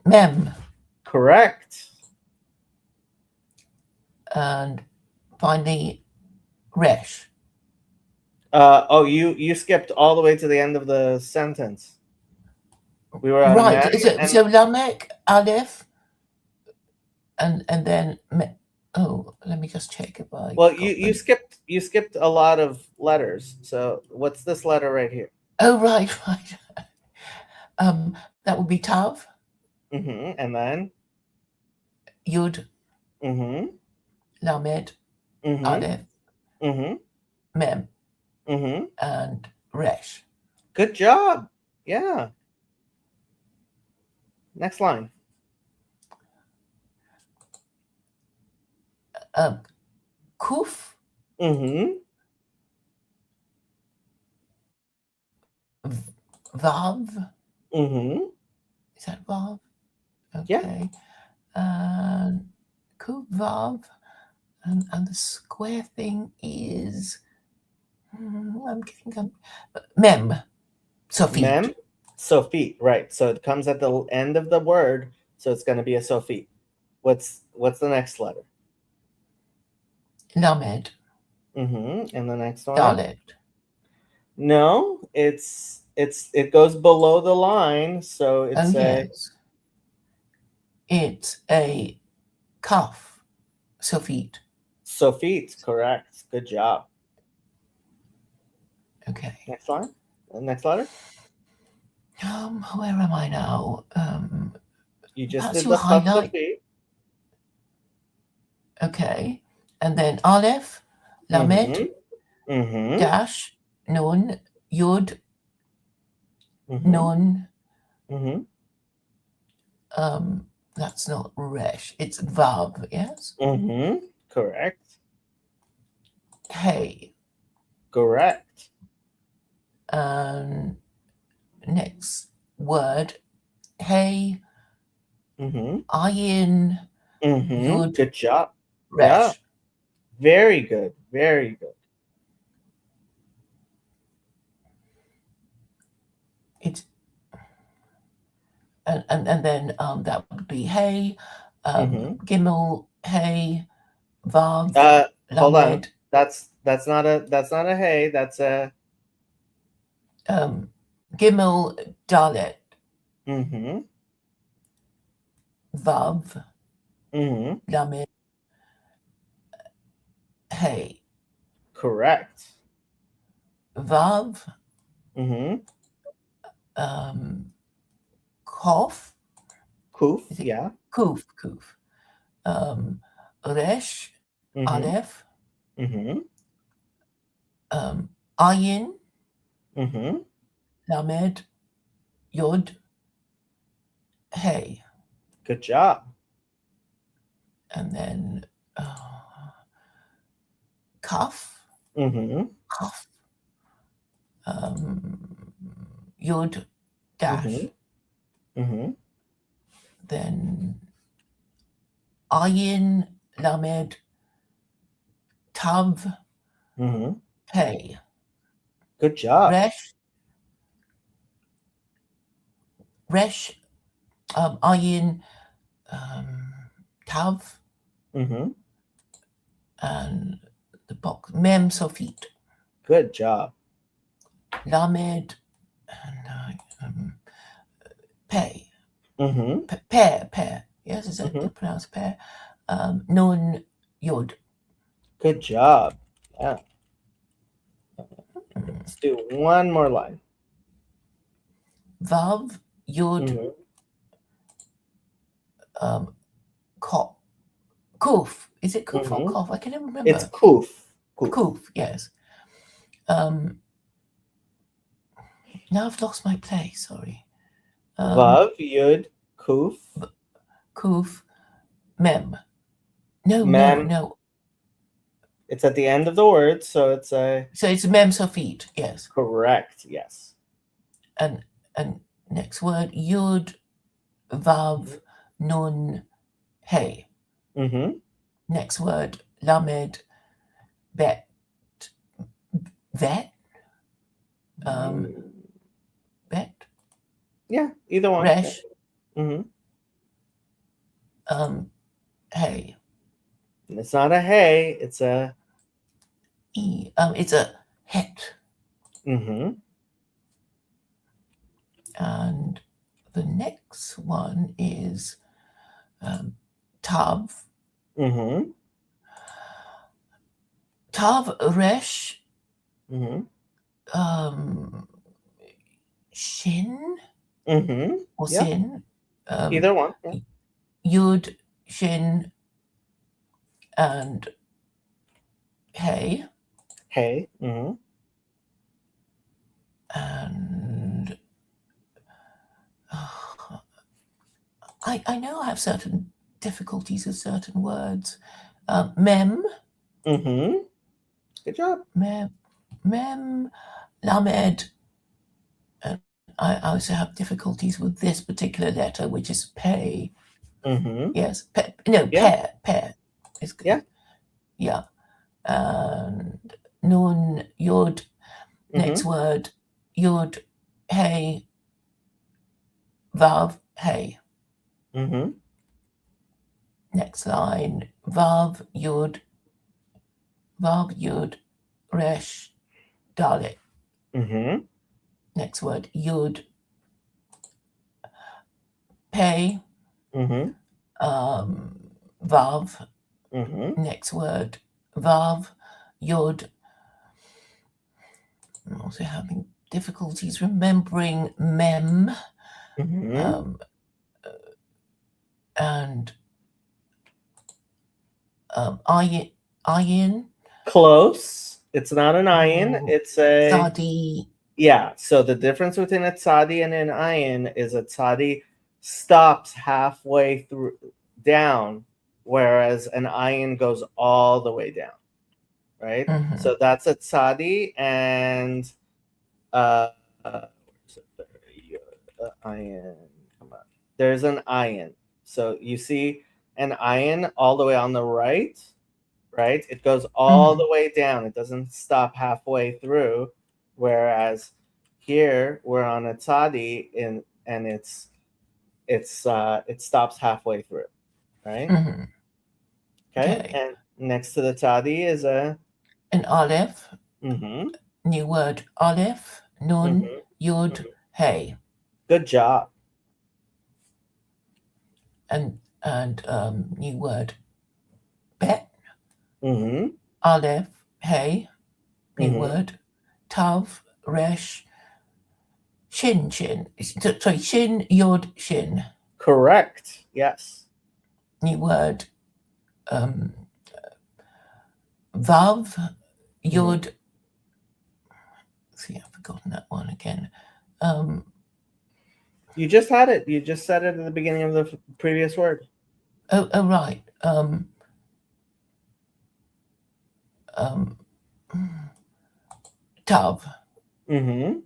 Mem. Correct. And finally Resh. You skipped all the way to the end of the sentence. We were on right. So Lamek, Aleph, and then let me just check if I. Well, you skipped a lot of letters. So what's this letter right here? Oh, right. That would be Tav. Mm-hmm. And then Yud. Mm-hmm. Lamed. Mm-hmm. Aleph. Mm-hmm. Mem. Mm-hmm. And Resh. Good job. Yeah. Next line. Kuf. Mm-hmm. Vav. Mm-hmm. Is that Vav? Okay. Yeah. And Kuf Vav. And the square thing is Mem. Sofit. Mem. Sofit. Right. So it comes at the end of the word, so it's going to be a Sofit. What's the next letter? Lamed. Mm-hmm. And the next one? Dalet. No, it goes below the line, so it's yes. It's a Kaf. Sofit. Sofit, correct. Good job. Okay. Next line. Next letter. Where am I now? You just Perhaps did you the fuck the highlight. feet. Okay. And then Aleph, Lamed, Mm-hmm. Dash, Nun, Yud, Mm-hmm. Nun. Mm-hmm. That's not Resh. It's Vav, yes? Mm-hmm. Correct. Hey. Correct. Next word. Hey, Mm-hmm. Ayin, Mm-hmm. Yud, Good job. Resh. Yeah. Very good. Very good. It's and then that would be Hey, Gimel, Hey, Vav, Hold on. Lamed. That's not a hey. That's a Gimel, Dalet, mm-hmm. Vav, Mm-hmm. Lamed, Hey. Correct. Vav, Mm-hmm. Kof. Kuf. Is it Yeah. Kuf? Resh, Mm-hmm. Aleph, Mm-hmm. Ayin, Mm-hmm. Lamed, Yod, Hey. Good job. And then Kaf, Mm-hmm. Kaf, Yod, Dash. Mm-hmm. Mm-hmm. Then Ayin, Lamed, Tav, Mm-hmm. Hey. Good job. Resh, Ayin, Tav, Mm-hmm. and the box Mem Sofit. Good job. Lamed and Pei. Mm-hmm. Pear. Yes, is that pronounced pear? Nun, Yod. Good job. Yeah. Let's do one more line. Vav, Yod, Kuf. Is it Kuf or Kof? I can never remember. It's Kuf. Kuf, yes. Now I've lost my place, sorry. Vav, Yud, Kuf. Kuf, Mem. No, Mem. no. It's at the end of the word, so it's a. So it's Mem Sofit, yes. Correct, yes. And next word, Yud, Vav, Nun, Hey. Mm-hmm. Next word, Lamed, Bet. Vet? Bet? Yeah, either one. Resh. Mm-hmm. Hey. It's not a hey, it's a It's a het. Mm-hmm. And the next one is Tav. Mm-hmm. Tav, Resh. Mm-hmm. Shin. Mm-hmm. Or Yeah. Sin. Either one. Yeah. Yud, Shin, and Hey. Hey. Mm-hmm. And I know I have certain difficulties with certain words. Mem. Mm-hmm. Good job. Mem, Lamed. I also have difficulties with this particular letter, which is Pei. Mm-hmm. Yes. Pear. It's good. Yeah. Yeah. And Nun, Yod. Next word, Yod, Hey, Vav, Hey. Mm-hmm. Next line, Vav, Yod, Resh, Dalet. Mm-hmm. Next word, Yud, Pei, Mm-hmm. Vav. Mm-hmm. Next word, Vav, Yod. I'm also having difficulties remembering mem Mhm. and iron. Close. It's not an iron. Mm, It's a Sadi. yeah. So the difference between a tzadi and an ayin is a tzadi stops halfway through down, whereas an ayin goes all the way down. Right. Mhm. So that's a tzadi, and where's it? Ayin. Come on. There's an ayin. So you see an ayin all the way on the right. Right? It goes all the way down. It doesn't stop halfway through. Whereas here we're on a tzadi and it stops halfway through. Right? Mhm. Okay. Okay. And next to the tzadi is a An aleph. mm-hmm, New word aleph. Nun. mm-hmm, Yud. mm-hmm. Hey. Good job. And new word bet. Mm-hmm. Aleph. Hey. New Mm-hmm. word tav. Resh. Shin. Sorry. Shin. Yod. Shin. Correct. Yes. New word vav. Yod. See, I've forgotten that one again. You just had it. You just said it at the beginning of the previous word. Oh, right. Tav. Mm-hmm.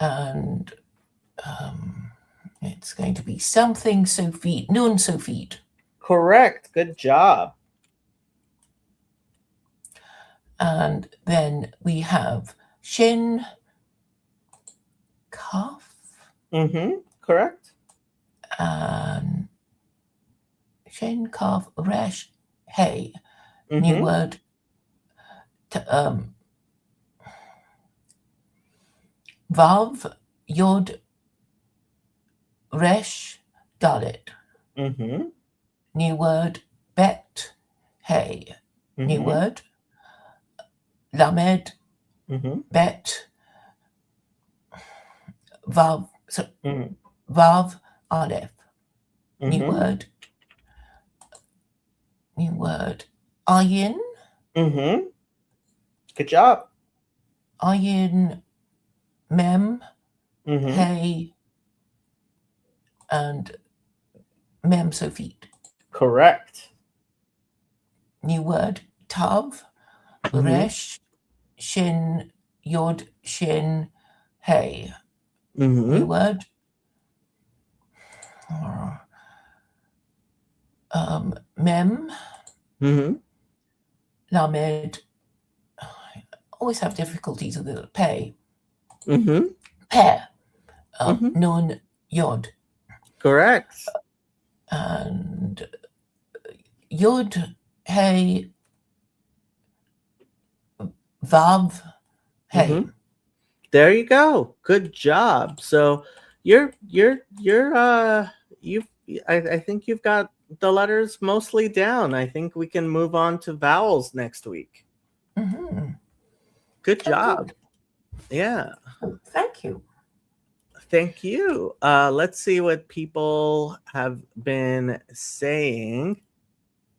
And it's going to be something Sofit. Nun Sofit. Correct. Good job. And then we have Shin Kaf Mm-hmm. Correct. and Shin Kaf Resh Hey. Mm-hmm. New word Vav Yod Resh Dalit. Mm-hmm. New word Bet Hey. New Mm-hmm. word Lamed Mm-hmm. Bet Vav Mm-hmm. Vav Aleph. New Mm-hmm. word Ayin. Mm-hmm. Good job. Ayin Mem Mm-hmm. Hey and Mem Sofit. Correct. New word Tav Mm-hmm. Resh Shin Yod Shin Hey. Mm-hmm. New word Mem Mm-hmm. Lamed. I always have difficulties with the pay. Mm-hmm. Pe Mm-hmm. Nun Yod Correct. and Yod Hey Vav Hey. Mm-hmm. There you go. Good job. So you've I think you've got the letters mostly down. I think we can move on to vowels next week. Mm-hmm. Good Oh, job. good. Yeah. Oh, thank you. Thank you. Let's see what people have been saying.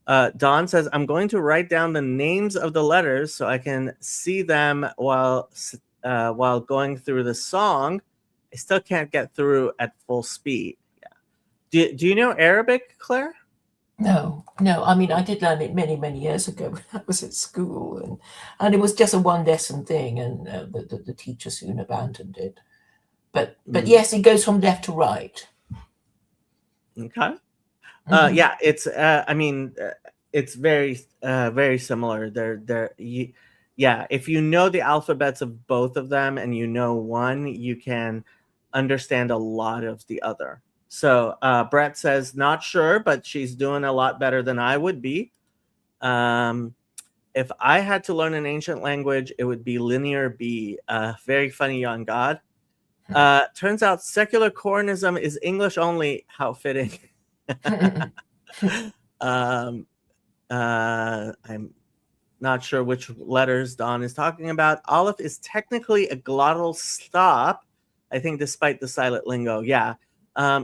Don says, I'm going to write down the names of the letters so I can see them while going through the song. I still can't get through at full speed. Yeah. Do you know Arabic, Claire? No. I mean, I did learn it many, many years ago when I was at school, and it was just a one lesson thing, and the teacher soon abandoned it. But yes, it goes from left to right. Okay. Mhm. Yeah, it's I mean it's very similar. Yeah, if you know the alphabets of both of them and you know one, you can understand a lot of the other. So Brett says not sure, but she's doing a lot better than I would be. If I had to learn an ancient language, it would be Linear B. Very funny, young God. Turns out secular Cornism is English only. How fitting. I'm Not sure which letters Don is talking about. Aleph is technically a glottal stop, I think, despite the silent lingo. Yeah,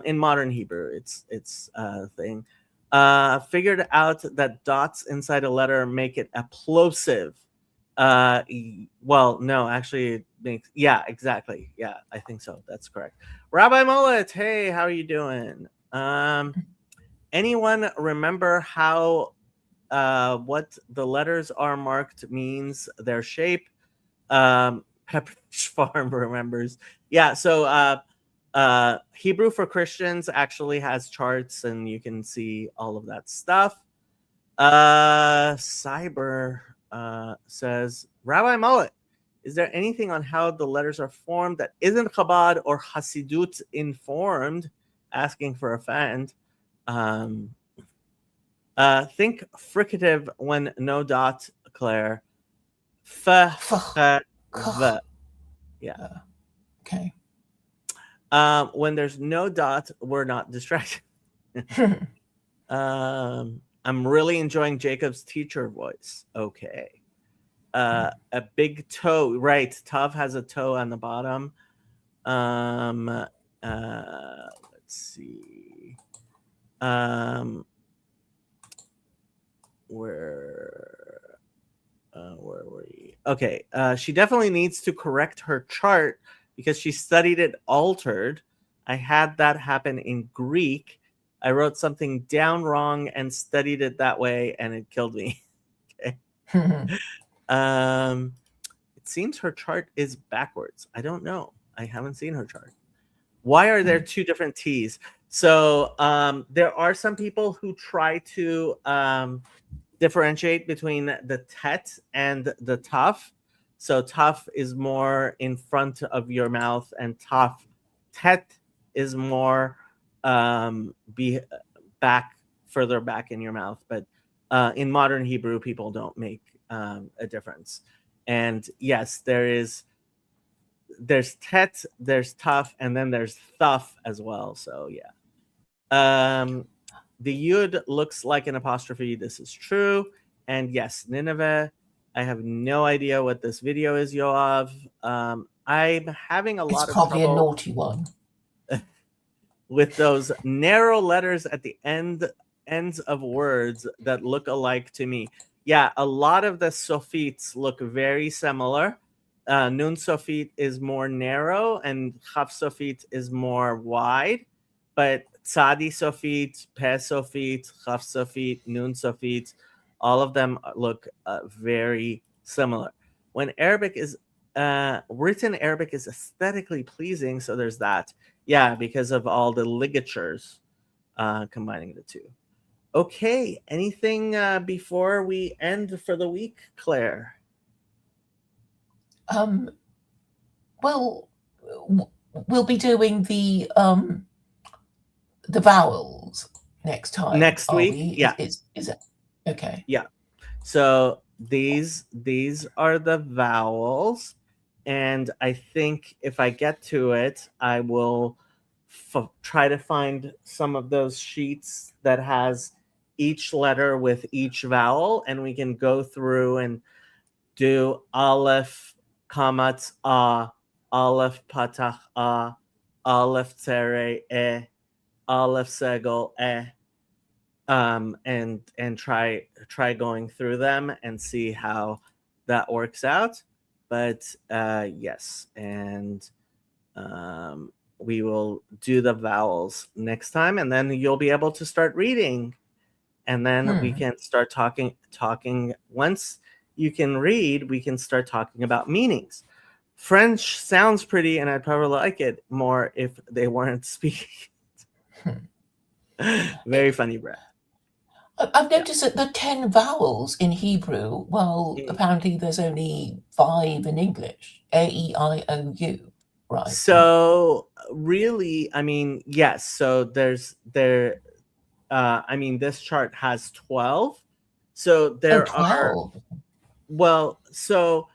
in modern Hebrew, it's a thing. Figured out that dots inside a letter make it a plosive. Well, no, actually, it makes, yeah, exactly. Yeah, I think so. That's correct. Rabbi Mullet, hey, how are you doing? Anyone remember how what the letters are marked means their shape? Pepperidge Farm remembers. Yeah, so Hebrew for Christians actually has charts, and you can see all of that stuff. Cyber says, Rabbi Mullet, is there anything on how the letters are formed that isn't Chabad or Hasidut informed? Asking for a friend. Think fricative when no dot, Claire. V. Yeah. Okay. When there's no dot, we're not distracted. I'm really enjoying Jacob's teacher voice. Okay. A big toe, right? Tav has a toe on the bottom. Let's see. Where were we? Okay. She definitely needs to correct her chart because she studied it altered. I had that happen in Greek. I wrote something down wrong and studied it that way, and it killed me. Okay. It seems her chart is backwards. I don't know. I haven't seen her chart. Why are there two different T's? So there are some people who try to differentiate between the tet and the tough. So tough is more in front of your mouth, and tet is more be back, further back in your mouth. But in modern Hebrew, people don't make a difference. And yes, there's tet, there's tough, and then there's thuff as well. So yeah. The yud looks like an apostrophe. This is true. And yes, Nineveh. I have no idea what this video is, Yoav. I'm having a lot of trouble. It's probably a naughty one. With those narrow letters at the ends of words that look alike to me. Yeah, a lot of the sofits look very similar. Nun sofit is more narrow, and chaf sofit is more wide. But tzadi sofit, peh sofit, chaf sofit, nun sofit, all of them look very similar. When Arabic is written Arabic is aesthetically pleasing, so there's that. Yeah, because of all the ligatures combining the two. Okay, anything before we end for the week, Claire? Well, we'll be doing the vowels next time. Next week? We? Yeah. Is it? Okay. Yeah. So these are the vowels. And I think if I get to it, I will try to find some of those sheets that has each letter with each vowel, and we can go through and do aleph, kamatz, aleph, patach, aleph, tzere, aleph, segel, and try going through them and see how that works out. But yes, and we will do the vowels next time, and then you'll be able to start reading, and then we can start talking. Once you can read, we can start talking about meanings. French sounds pretty, and I'd probably like it more if they weren't speaking. Very funny, Brad. I've noticed that the 10 vowels in Hebrew, well, apparently there's only 5 in English. A, E, I, O, U, right? So really, I mean, yes. So this chart has 12. So there 12. So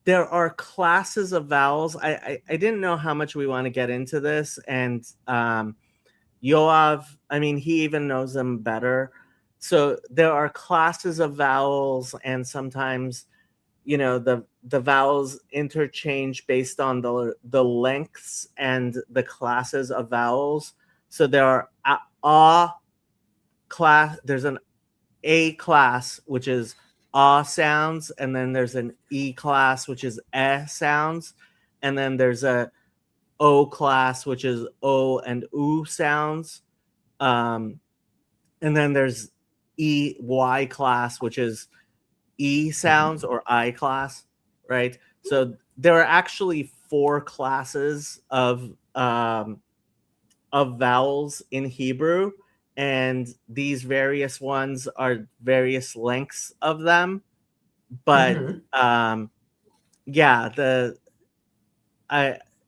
there are classes of vowels. I didn't know how much we want to get into this, and Yoav, I mean, he even knows them better. so there are classes of vowels, and sometimes the vowels interchange based on the lengths and the classes of vowels. So there are a class, there's an A class, which is sounds, and then there's an E class, which is sounds, and then there's a O class, which is O and U sounds, and then there's EY class, which is E sounds, or I class, right? So there are actually 4 classes of vowels in Hebrew, and these various ones are various lengths of them. But yeah,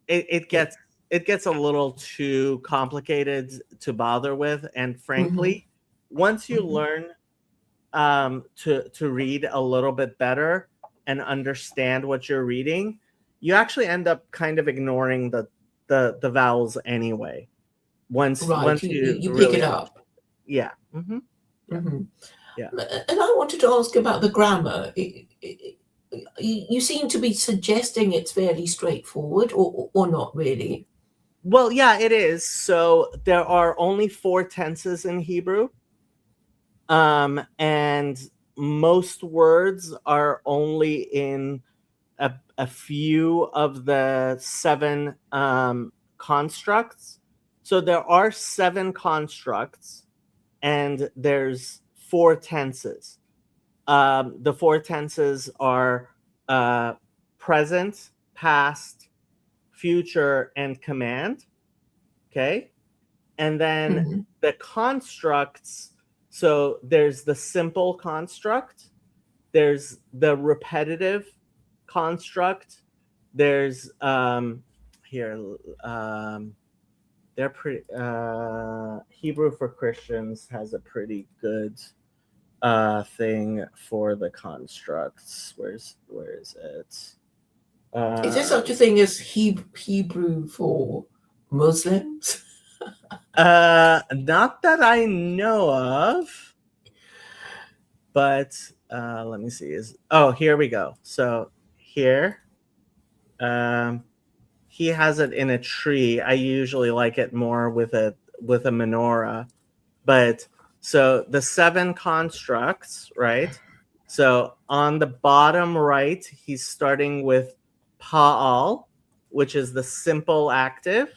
it gets a little too complicated to bother with, and frankly, once you learn to read a little bit better and understand what you're reading, you actually end up kind of ignoring the vowels anyway. Once you really pick it up. Yeah. Yeah. And I wanted to ask about the grammar. You seem to be suggesting it's fairly straightforward, or not really. Well, yeah, it is. So there are only 4 tenses in Hebrew. And most words are only in a few of the 7 constructs. So there are 7 constructs, and there's 4 tenses. The 4 tenses are present, past, future, and command. Okay. And then the constructs, so there's the simple construct, there's the repetitive construct, there's they're pretty Hebrew for Christians has a pretty good thing for the constructs. Where is it? Is there such a thing as Hebrew for Muslims? Not that I know of, but let me see. Here we go. So here, he has it in a tree. I usually like it more with a menorah, but so the 7 constructs, right? So on the bottom right, he's starting with pa'al, which is the simple active,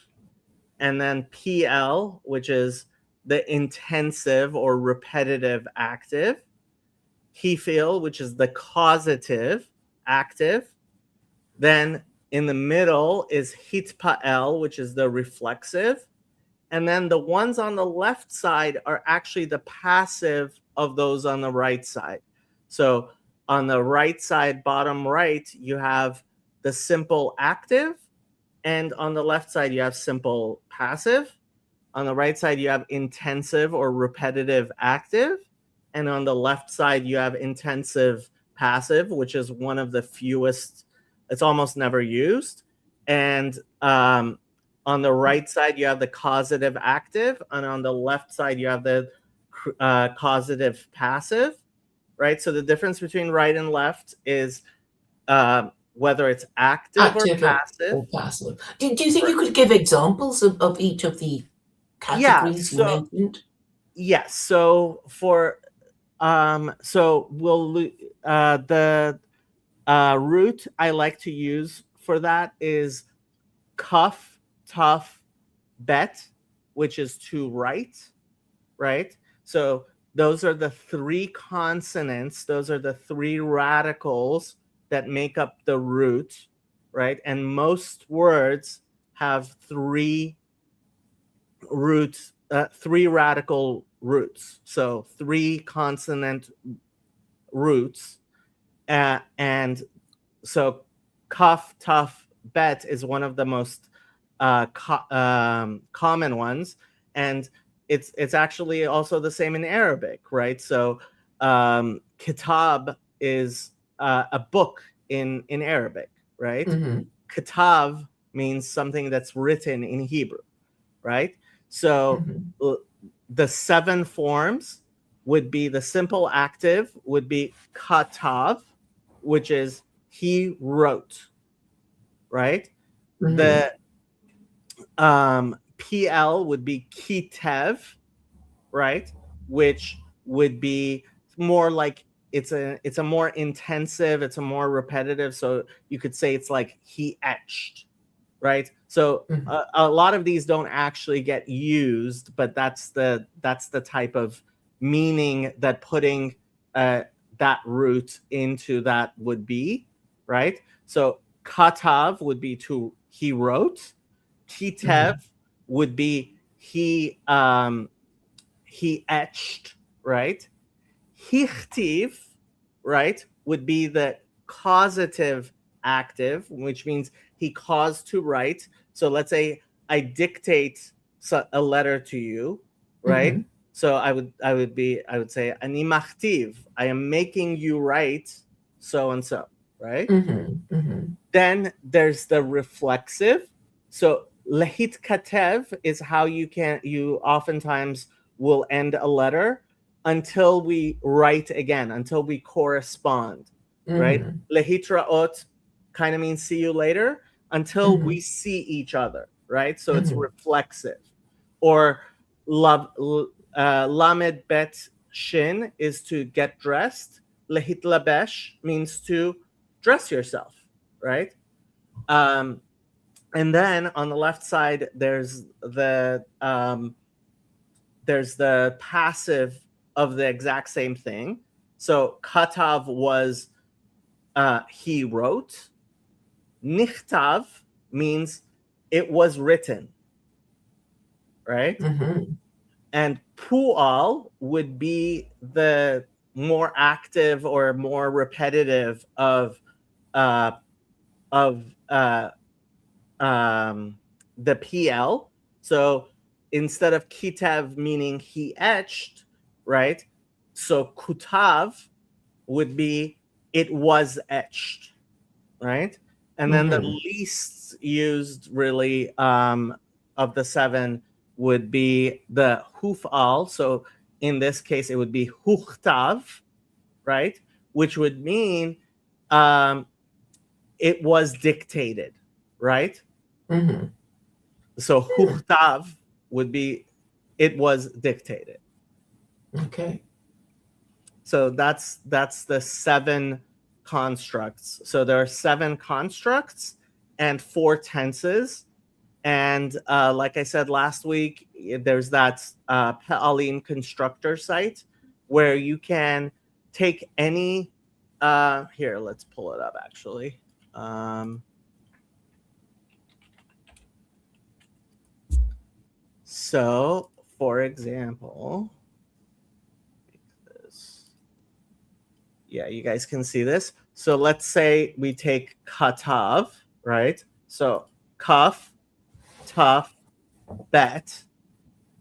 and then PL, which is the intensive or repetitive active, Hefil, which is the causative active. Then in the middle is Hitpa'el, which is the reflexive. And then the ones on the left side are actually the passive of those on the right side. So on the right side, bottom right, you have the simple active, and on the left side, you have simple passive. On the right side, you have intensive or repetitive active. And on the left side, you have intensive passive, which is one of the fewest. It's almost never used. And on the right side, you have the causative active. And on the left side, you have the causative passive, right? So the difference between right and left is whether it's active or passive. Do you think you could give examples of each of the categories you mentioned? Yes. So for so we'll the root I like to use for that is kaf, taf, bet, which is to write, right? So those are the 3 consonants. Those are the 3 radicals that make up the root, right? And most words have 3 roots, 3 radical roots. So 3 consonant roots. And so kaf, taf, bet is one of the most common ones. And it's actually also the same in Arabic, right? So kitab is a book in Arabic, right? Kitav means something that's written in Hebrew, right? So the 7 forms would be the simple active would be katav, which is he wrote, right? Mhm. The PL would be kitev, right? Which would be more like it's a more intensive, it's a more repetitive. So you could say it's like he etched, right? So Mhm. a lot of these don't actually get used, but that's the type of meaning that putting that root into that would be, right? So katav would be to he wrote, kitev would be he etched, right? Hichtiv, right, would be the causative active, which means he caused to write. So let's say I dictate a letter to you, right? Mhm. So I would say ani machtiv, I am making you write so and so, right? Mhm. Mhm. Then there's the reflexive. So lehit katev is how you oftentimes will end a letter until we write again, until we correspond, right? Mhm. Lehitraot kind of means see you later until we Mhm. see each other, right? So it's Mhm. reflexive. Or lamed bet shin is to get dressed. Lehitlabesh means to dress yourself, right? Um, and then on the left side, there's the passive of the exact same thing. So katav was he wrote. Nichtav means it was written, right? Mhm. And pu'al would be the more active or more repetitive uh, of the PL. So instead of kitav meaning he etched, right? So kutav would be it was etched, right? And then the Mhm. least used really of the seven would be the hufal. So in this case, it would be huchtav, right? Which would mean um, it was dictated, right? Mhm. So huchtav would be it was dictated. Okay. So that's the seven constructs. So there are seven constructs and four tenses. And like I said last week, there's that Pe'alim constructor site where you can take any. Here, let's pull it up actually. So, for example, this. Yeah, you guys can see this. So let's say we take katav, right? So kaf, taf, bet,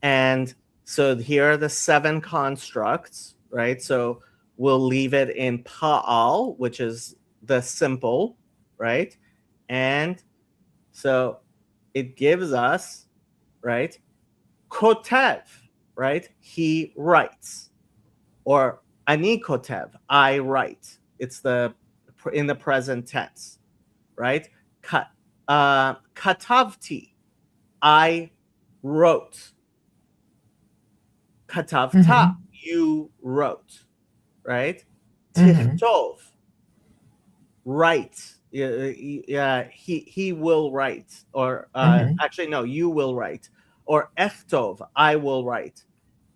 and so here are the seven constructs, right? So we'll leave it in pa'al, which is the simple, right? And so it gives us, right? Kotev, right? He writes. Or ani kotev, I write. It's in the present tense, right? Katavti, I wrote. Katavta, Mhm. you wrote, right? Mhm. Tichtov, write. Yeah, he will write, or Mhm. actually no, you will write, or echtov, I will write,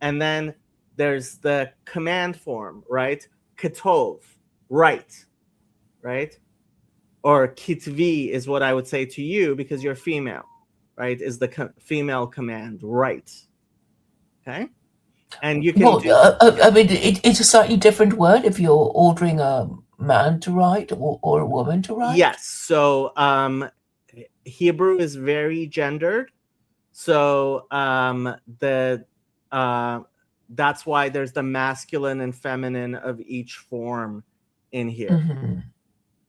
and then there's the command form, right? Ketov, write, right? Or kitvi is what I would say to you because you're female, right? Is the female command, write, okay? And you can Well, do I mean, it's a slightly different word if you're ordering a man to write or a woman to write. yes. So Hebrew is very gendered. So the uh, that's why there's the masculine and feminine of each form in here, Mhm.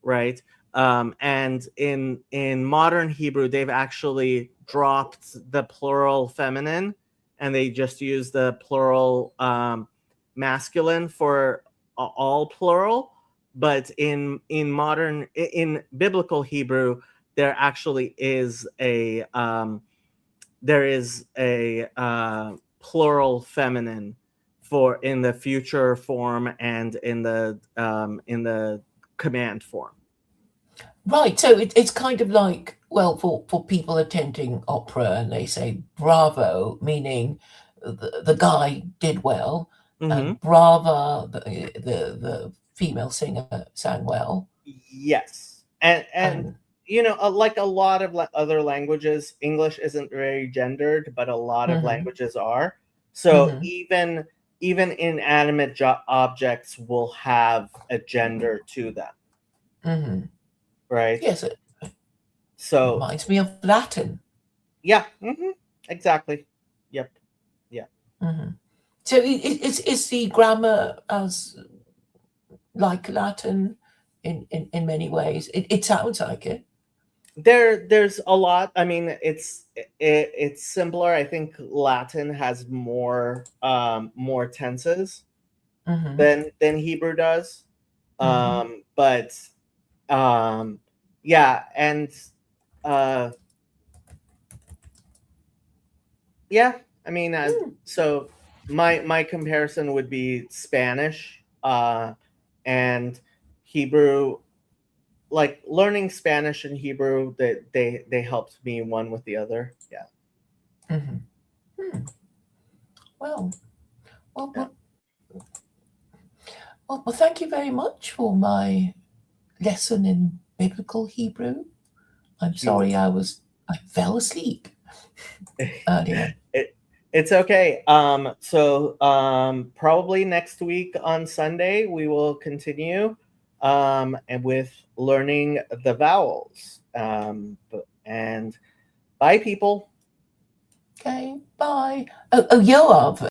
right? And in modern Hebrew, they've actually dropped the plural feminine, and they just use the plural masculine for all plural, but in biblical Hebrew, there actually is a plural feminine for in the future form and in the command form. Right, so it's kind of like, well, for people attending opera, and they say bravo, meaning the guy did well, Mhm. and brava, the female singer sang well. Yes, and you know, like a lot of other languages, English isn't very gendered, but a lot of Mhm. languages are. So Mhm. even inanimate objects will have a gender to them, Hmm. right? Yes, it So reminds me of Latin. yeah, exactly. Yep. Hmm. So is the grammar as like Latin in many ways? It sounds like it. There's a lot. I mean, it's simpler. I think Latin has more tenses Hmm. than Hebrew does. Hmm. But yeah, and uh yeah, I mean, so my comparison would be Spanish and Hebrew. Like learning Spanish and Hebrew, that they helped me one with the other. Yeah. Hmm. Well, well, Yeah. well, thank you very much for my lesson in biblical Hebrew. I'm sorry I fell asleep earlier. It's okay. So probably next week on Sunday we will continue and with learning the vowels. And bye, people. Okay, bye. Oh, Yoav,